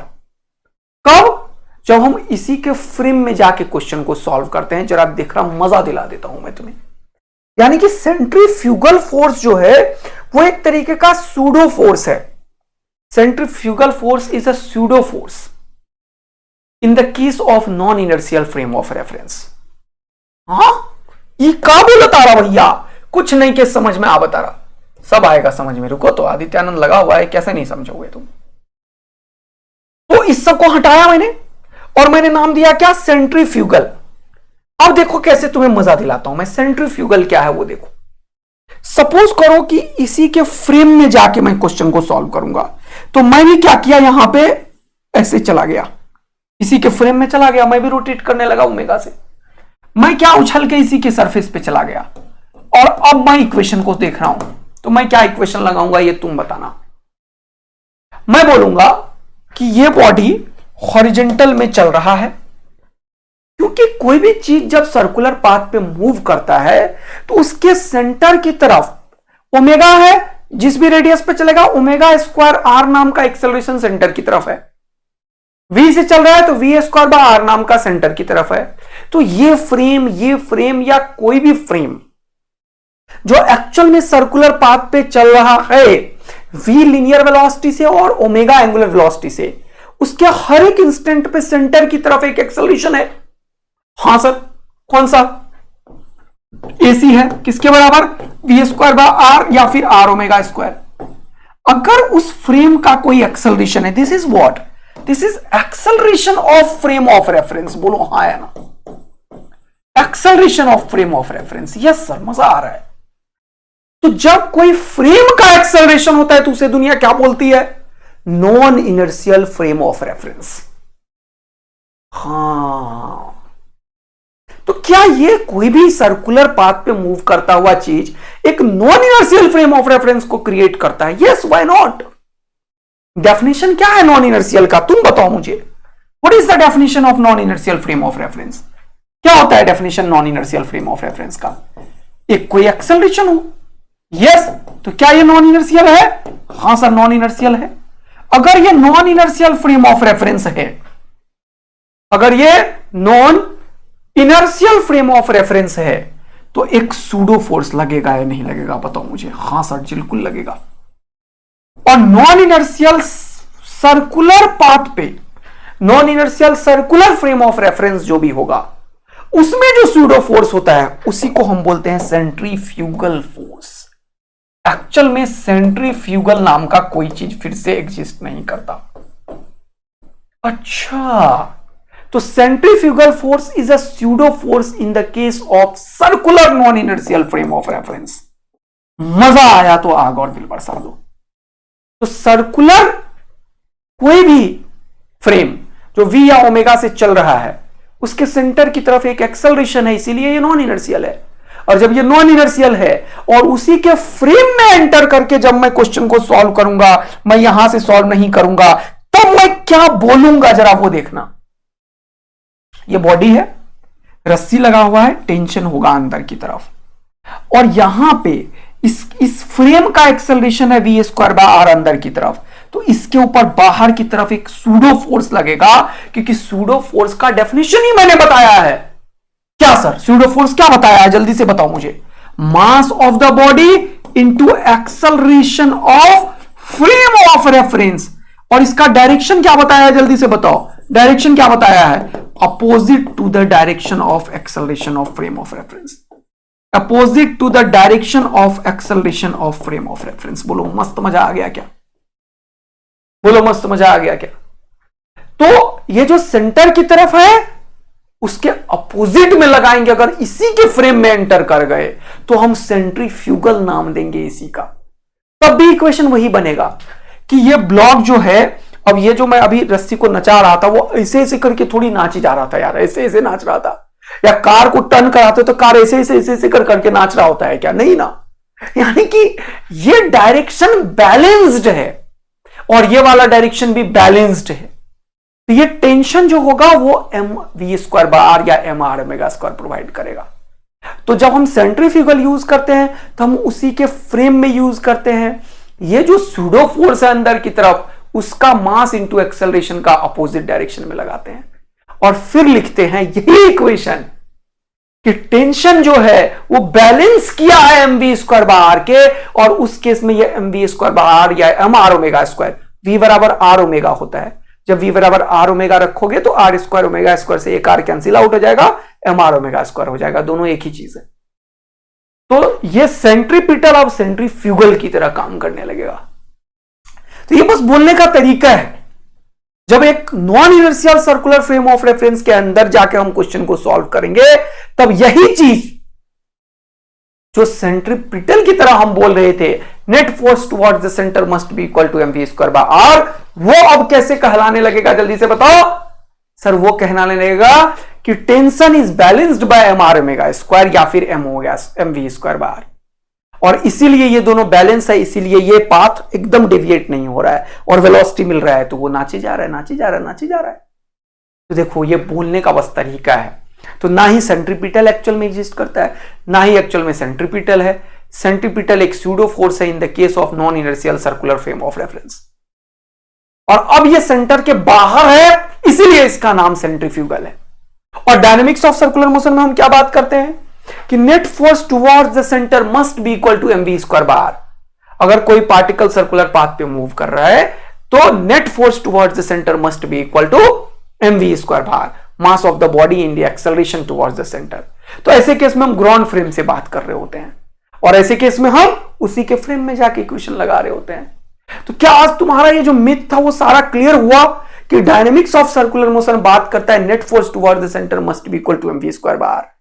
कब? जब हम इसी के फ्रेम में जाके क्वेश्चन को सॉल्व करते हैं। जरा देख रहा हूं, मजा दिला देता हूं मैं तुम्हें। यानी कि सेंट्रीफ्यूगल फोर्स जो है वो एक तरीके का सूडो फोर्स है। Centrifugal force is a pseudo force in the case of non inertial frame of reference. हाँ, ये का बोलता रहा भैया, कुछ नहीं के समझ में आ बता रहा, सब आएगा समझ में। रुको तो, आदित्यानंद लगा हुआ है, कैसे नहीं समझोगे तुम? तो इस सब को हटाया मैंने और मैंने नाम दिया क्या, सेंट्रीफ्यूगल। अब देखो कैसे तुम्हें मजा दिलाता हूं मैं। सेंट्रीफ्यूगल क्या है वो देखो। सपोज करो कि इसी के फ्रेम में जाके मैं क्वेश्चन को सॉल्व करूंगा, तो मैंने क्या किया, यहां पे ऐसे चला गया, इसी के फ्रेम में चला गया, मैं भी रोटेट करने लगा ओमेगा से। मैं क्या उछल के इसी के सरफेस पे चला गया और अब मैं इक्वेशन को देख रहा हूं, तो मैं क्या इक्वेशन लगाऊंगा ये तुम बताना। मैं बोलूंगा कि ये बॉडी हॉरिजॉन्टल में चल रहा है, क्योंकि कोई भी चीज जब सर्कुलर पाथ पे मूव करता है तो उसके सेंटर की तरफ ओमेगा है, जिस भी रेडियस पे चलेगा ओमेगा स्क्वायर आर नाम का एक्सेलरेशन सेंटर की तरफ है। v से चल रहा है तो v स्क्वायर बाय आर नाम का सेंटर की तरफ है। तो ये फ्रेम या कोई भी फ्रेम जो एक्चुअल में सर्कुलर पाथ पे चल रहा है v लीनियर वेलोसिटी से और ओमेगा एंगुलर वेलोसिटी से, उसके हर एक इंस्टेंट पे सेंटर की तरफ एक एक्सेलरेशन है। हां सर, कौन सा, AC है, किसके बराबर, v स्क्वायर बाय आर या फिर आर ओमेगा स्क्वायर। अगर उस फ्रेम का कोई एक्सेलरेशन है, this is what, this is acceleration of frame of reference. बोलो हाँ या ना, acceleration of frame of reference. Yes sir, मजा आ रहा है। तो जब कोई फ्रेम का एक्सेलरेशन होता है तो उसे दुनिया क्या बोलती है, non inertial frame of reference. हां, तो क्या ये कोई भी सर्कुलर पाथ पे मूव करता हुआ चीज एक non inertial frame of reference को क्रिएट करता है? Yes, why not. डेफिनेशन क्या है नॉन इनर्शियल का, तुम बताओ मुझे। What is the definition of non inertial frame of reference? क्या होता है definition non inertial frame of reference का? एक कोई एक्सेलरेशन हो। यस, तो क्या ये नॉन इनर्शियल है? हां सर, नॉन इनर्शियल है। अगर ये non inertial frame of reference है, अगर ये non inertial frame of reference है, तो एक सूडो फोर्स लगेगा या नहीं लगेगा, बताओ मुझे। हां सर, बिल्कुल लगेगा। और नॉन इनर्शियल सर्कुलर पाथ पे, non inertial circular frame of reference जो भी होगा, उसमें जो सूडो फोर्स होता है उसी को हम बोलते हैं सेंट्रीफ्यूगल फोर्स। एक्चुअल में सेंट्रीफ्यूगल नाम का कोई चीज फिर से एग्जिस्ट नहीं करता। अच्छा, तो centrifugal force is a pseudo force in the case of circular non inertial frame of reference. मजा आया तो आग और दिल बरसा दो। तो सर्कुलर कोई भी फ्रेम जो v या ओमेगा से चल रहा है, उसके सेंटर की तरफ एक एक्सेलरेशन है, इसीलिए ये नॉन इनर्शियल है। और जब ये नॉन इनर्शियल है और उसी के फ्रेम में एंटर करके जब मैं क्वेश्चन को सॉल्व करूंगा, मैं यहां से सॉल्व नहीं करूंगा, तब मैं क्या बोलूंगा जरा वो देखना। ये बॉडी है, रस्सी लगा हुआ है, टेंशन होगा अंदर की तरफ, और यहां पे इस फ्रेम का एक्सेलरेशन है v स्क्वायर बाय आर अंदर की तरफ, तो इसके ऊपर बाहर की तरफ एक सूडो फोर्स लगेगा, क्योंकि सूडो फोर्स का डेफिनेशन ही मैंने बताया है। क्या सर, सूडो फोर्स क्या बताया है, जल्दी से बताओ मुझे। मास of the body into acceleration of frame of reference. और इसका डायरेक्शन क्या बताया है, जल्दी से बताओ। डायरेक्शन क्या बताया है, opposite to the direction of acceleration of frame of reference. Opposite to the direction of acceleration of frame of reference. बोलो मस्त मजा आ गया क्या? बोलो मस्त मजा आ गया क्या? तो ये जो सेंटर की तरफ है उसके अपोजिट में लगाएंगे, अगर इसी के फ्रेम में एंटर कर गए तो हम सेंट्रीफ्यूगल नाम देंगे इसी का। तब भी इक्वेशन वही बनेगा कि ये ब्लॉक जो है, अब ये जो मैं अभी रस्सी को नचा रहा था वो ऐसे ऐसे करके थोड़ी नाची जा रहा था यार, ऐसे ऐसे नाच रहा था। या कार को टर्न कराते तो कार ऐसे ऐसे ऐसे ऐसे करके नाच रहा होता है क्या? नहीं ना। यानी कि ये डायरेक्शन बैलेंस्ड है और ये वाला डायरेक्शन भी बैलेंस्ड है। तो ये टेंशन जो होगा वो m v square by are या m r omega square provide करेगा। तो जब हम सेंट्रीफ्यूगल यूज करते हैं तो हम उसी के फ्रेम में यूज करते हैं। ये जो सूडो फोर्स है अंदर की तरफ, उसका मास इंटू एक्सेलरेशन का अपोजिट डायरेक्शन में लगाते हैं और फिर लिखते हैं यही इक्वेशन कि टेंशन जो है वो बैलेंस किया है m v square by r के, और उस केस में ये m v square by are या m r omega square, v बराबर आर ओमेगा होता है। जब v बराबर आर ओमेगा रखोगे तो आर स्क्वायर ओमेगा स्क्वायर से एक आर कैंसिल आउट हो जाएगा, एम आर ओमेगा स्क्वायर हो जाएगा, दोनों एक ही चीज है। तो ये सेंट्रीपिटल अब सेंट्रीफ्यूगल की तरह काम करने लगेगा। तो ये बस बोलने का तरीका है। जब एक non inertial circular frame of reference के अंदर जाके हम क्वेश्चन को सॉल्व करेंगे, तब यही चीज जो सेंट्रीपिटल की तरह हम बोल रहे थे, net force towards the centre must be equal to mv square by r, वो अब कैसे कहलाने लगेगा, जल्दी से बताओ। सर वो कहलाने लगेगा कि tension is balanced by m r omega square या फिर एम हो गया mv स्क्वायर बाय आर। और इसीलिए ये दोनों बैलेंस है, इसीलिए ये पाथ एकदम डेविएट नहीं हो रहा है और वेलोसिटी मिल रहा है, तो वो नाचे जा रहा है, नाचे जा रहा है, नाचे जा रहा है। तो देखो ये बोलने का बस तरीका है। तो ना ही सेंट्रीपिटल एक्चुअल में एग्जिस्ट करता है, ना ही एक्चुअल में सेंट्रीपिटल है। सेंट्रीपिटल एक स्यूडो फोर्स है in the case of non inertial circular frame of reference. और अब ये सेंटर के बाहर है, इसीलिए इसका नाम सेंट्रीफ्यूगल है। और डायनेमिक्स ऑफ सर्कुलर मोशन में हम क्या बात करते हैं कि net force towards the centre must be equal to mv square by r. अगर कोई पार्टिकल सर्कुलर पाथ पे मूव कर रहा है तो net force towards the centre must be equal to mv square by r, mass of the body in the acceleration towards the centre. तो ऐसे case में हम ग्राउंड फ्रेम से बात कर रहे होते हैं और ऐसे केस में हम उसी के फ्रेम में जाके इक्वेशन लगा रहे होते हैं। तो क्या आज तुम्हारा ये जो मिथ था वो सारा क्लियर हुआ कि डायनेमिक्स ऑफ सर्कुलर मोशन बात करता है net force towards the centre must be equal to mv square by r,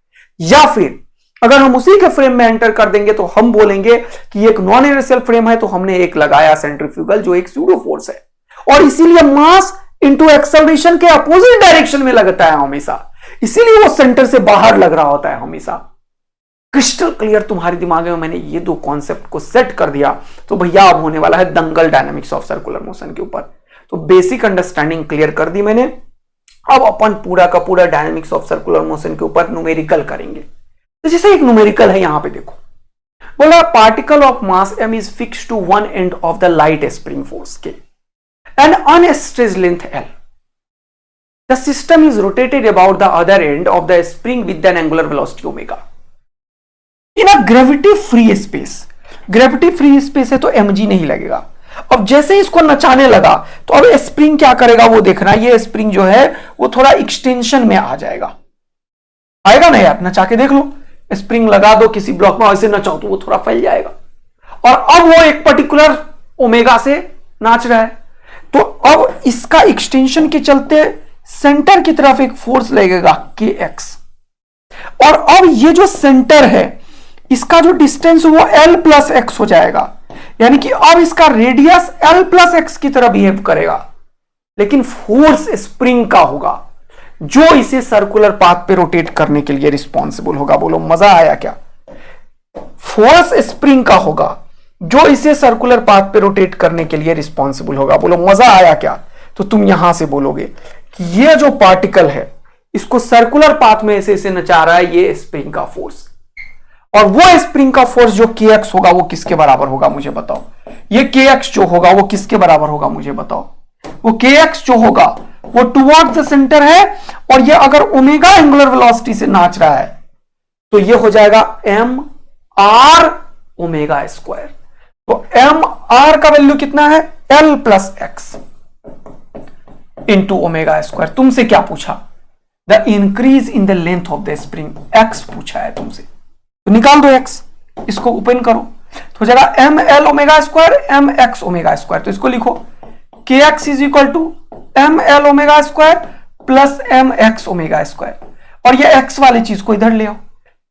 या फिर अगर हम उसी के फ्रेम में एंटर कर देंगे तो हम बोलेंगे कि एक नॉन इनर्शियल फ्रेम है तो हमने एक लगाया सेंट्रीफ्यूगल जो एक स्यूडो फोर्स है और इसीलिए मास इनटू एक्सेलरेशन के अपोजिट डायरेक्शन में लगता है हमेशा, इसीलिए वो सेंटर से बाहर लग रहा होता है हमेशा। क्रिस्टल क्लियर तुम्हारे दिमाग में मैंने ये दो कॉन्सेप्ट को सेट कर दिया तो भैया अब होने वाला है दंगल डायनामिक्स ऑफ सर्कुलर मोशन के ऊपर। तो बेसिक अंडरस्टैंडिंग क्लियर कर दी मैंने। अब अपन पूरा का पूरा डायनामिक्स ऑफ सर्कुलर मोशन के ऊपर न्यूमेरिकल करेंगे। तो जैसे एक न्यूमेरिकल है यहां पे देखो, बोला particle of mass m is fixed to one end of the light spring force k and unstretched length l. The system is rotated about the other end of the spring with an angular velocity omega. In a gravity free space, gravity free space है तो mg नहीं लगेगा। अब जैसे ही इसको नचाने लगा तो अब स्प्रिंग क्या करेगा वो देखना, ये स्प्रिंग जो है वो थोड़ा एक्सटेंशन में आ जाएगा, आएगा ना यार, नचा के देख लो। स्प्रिंग लगा दो किसी ब्लॉक में, ऐसे नचाओ तो वो थोड़ा फैल जाएगा और अब वो एक पर्टिकुलर ओमेगा से नाच रहा है। तो अब इसका एक्सटेंशन के चलते सेंटर की तरफ एक फोर्स लगेगा kx, और अब ये जो सेंटर है इसका जो डिस्टेंस वो l प्लस एक्स हो जाएगा, यानी कि अब इसका रेडियस l प्लस एक्स की तरह बिहेव करेगा, लेकिन फोर्स स्प्रिंग का होगा जो इसे सर्कुलर पाथ पे रोटेट करने के लिए रिस्पॉन्सिबल होगा। बोलो मजा आया क्या? फोर्स स्प्रिंग का होगा जो इसे सर्कुलर पाथ पे रोटेट करने के लिए रिस्पॉन्सिबल होगा। बोलो मजा आया क्या? तो तुम यहां से बोलोगे कि ये जो पार्टिकल है इसको सर्कुलर पाथ में ऐसे नचा रहा है ये स्प्रिंग का फोर्स, और वो स्प्रिंग का फोर्स जो kx होगा वो किसके बराबर होगा मुझे बताओ। ये kx जो होगा वो किसके बराबर होगा मुझे बताओ। वो kx जो होगा वो टुवर्ड्स द सेंटर है और ये अगर ओमेगा एंगुलर वेलोसिटी से नाच रहा है तो ये हो जाएगा m r ओमेगा स्क्वायर। तो m r का वैल्यू कितना है? l plus x into omega square. तुमसे क्या पूछा? The increase in the length of the spring, x पूछा है तुमसे, तो निकाल दो x, इसको ओपन करो तो हो जाएगा m l omega square m x omega square. तो इसको लिखो kx is equal to m l omega square plus m x omega square, और ये x वाली चीज को इधर ले आओ,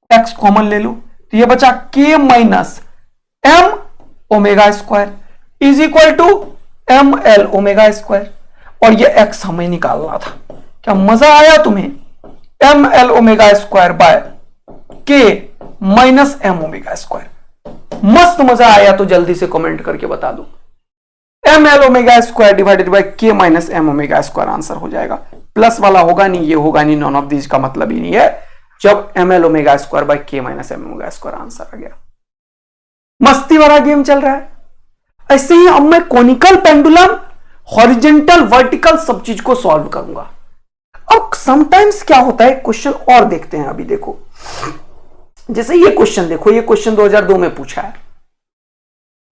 x कॉमन ले लो तो ये बचा k minus m omega square is equal to m l omega square, और ये x हमें निकालना था। क्या मजा आया तुम्हें? m l omega square by k minus m omega square. मस्त मजा आया तो जल्दी से कमेंट करके बता दो। m l omega square divided by k minus m omega square answer हो जाएगा। प्लस वाला होगा नहीं, ये होगा नहीं, नॉन ऑफ दिस का मतलब ही नहीं है जब m l omega square by k minus m omega square answer आ गया। मस्ती वाला गेम चल रहा है। ऐसे ही अब मैं कॉनिकल पेंडुलम, हॉरिजेंटल, वर्टिकल सब चीज को सॉल्व करूंगा। अब समटाइम्स क्या होता है, क्वेश्चन और देखते हैं। अभी देखो जैसे ये क्वेश्चन देखो, ये क्वेश्चन 2002 में पूछा है।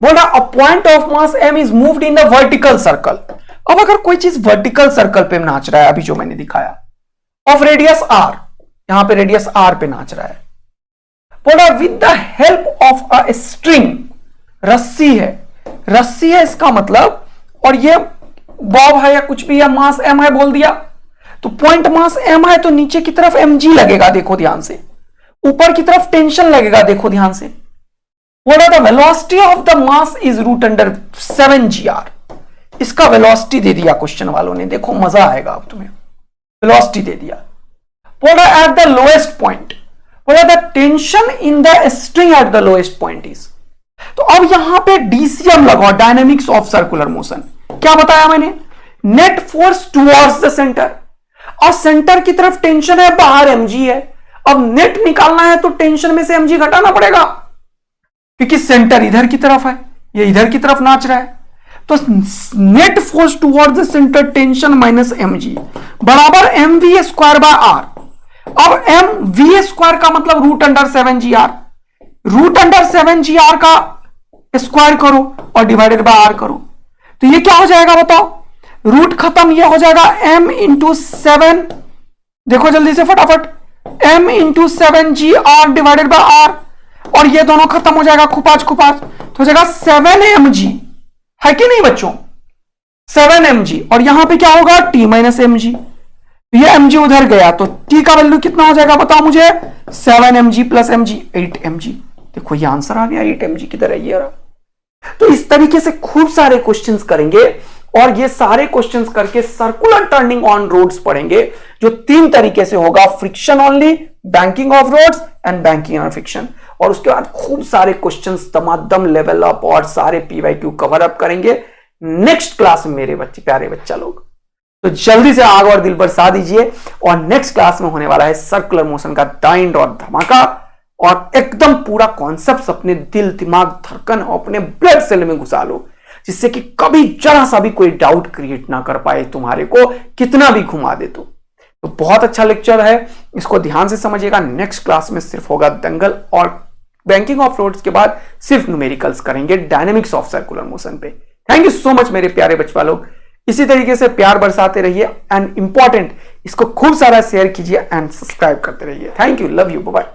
बोला a point of mass m is moved in the vertical circle. अब अगर कोई चीज वर्टिकल सर्कल पे नाच रहा है, अभी जो मैंने दिखाया, ऑफ रेडियस r, यहां पे रेडियस r पे नाच रहा है। बोला with the help of a string, रस्सी है, रस्सी है इसका मतलब, और ये बॉब है या कुछ भी है, मास m है बोल दिया, तो पॉइंट मास m है तो नीचे की तरफ mg लगेगा, देखो ध्यान से, ऊपर की तरफ टेंशन लगेगा, देखो ध्यान से। What are the velocity of the mass is root under 7gr। इसका वेलोसिटी दे दिया क्वेश्चन वालों ने, देखो मजा आएगा अब तुम्हें, वेलोसिटी दे दिया। What are at the lowest point? What are the tension in the string at the lowest point is? तो अब यहां पे DCM लगाओ, डायनेमिक्स ऑफ सर्कुलर मोशन। क्या बताया मैंने? Net force towards the centre, और सेंटर की तरफ टेंशन है, बाहर mg है। अब नेट निकालना है तो टेंशन में से mg घटाना पड़ेगा, क्योंकि सेंटर इधर की तरफ है, ये इधर की तरफ नाच रहा है। तो net force towards the centre tension minus mg बराबर mv स्क्वायर बाय r। अब mv स्क्वायर का मतलब root under 7gr, root under 7gr का स्क्वायर करो और डिवाइडेड बाय r करो, तो ये क्या हो जाएगा बताओ? रूट खत्म, ये हो जाएगा m इंटू 7, देखो जल्दी से फटाफट, m into 7gr divided by r, और ये दोनों खत्म हो जाएगा खुपाच खुपाच, तो हो जाएगा 7mg, है कि नहीं बच्चों? 7mg, और यहां पे क्या होगा? t माइनस mg, ये mg उधर गया तो t का वैल्यू कितना हो जाएगा बताओ मुझे? 7mg plus mg 8mg। देखो ये आंसर आ गया 8mg की तरह ये रहा। तो इस तरीके से खूब सारे क्वेश्चंस करेंगे, और ये सारे क्वेश्चंस करके सर्कुलर टर्निंग ऑन रोड्स पढ़ेंगे, जो 3 तरीके से होगा, friction only, banking of roads and banking on friction. और उसके बाद खूब सारे क्वेश्चंस तमादम लेवल अप और सारे पीवाईक्यू कवर अप करेंगे नेक्स्ट क्लास में मेरे बच्चे, प्यारे बच्चा लोग। तो जल्दी से आग और दिल बरसा दीजिए, और नेक्स्ट क्लास में होने वाला है सर्कुलर मोशन का डाइंड और धमाका, और एकदम पूरा कॉन्सेप्ट अपने दिल, दिमाग, धड़कन और अपने ब्लड सेल में घुसा लो, जिससे कि कभी जरा सा भी कोई डाउट क्रिएट ना कर पाए तुम्हारे को, कितना भी घुमा दे। तो बहुत अच्छा लेक्चर है, इसको ध्यान से समझिएगा। नेक्स्ट क्लास में सिर्फ होगा दंगल, और बैंकिंग ऑफ रोड्स के बाद सिर्फ न्यूमेरिकल्स करेंगे डायनेमिक्स ऑफ सर्कुलर मोशन पे। थैंक यू सो मच मेरे प्यारे बच्चा लोग, इसी तरीके से प्यार बरसाते रहिए, एंड इंपॉर्टेंट इसको खूब सारा शेयर कीजिए एंड सब्सक्राइब करते रहिए। Thank you, love you, bye bye.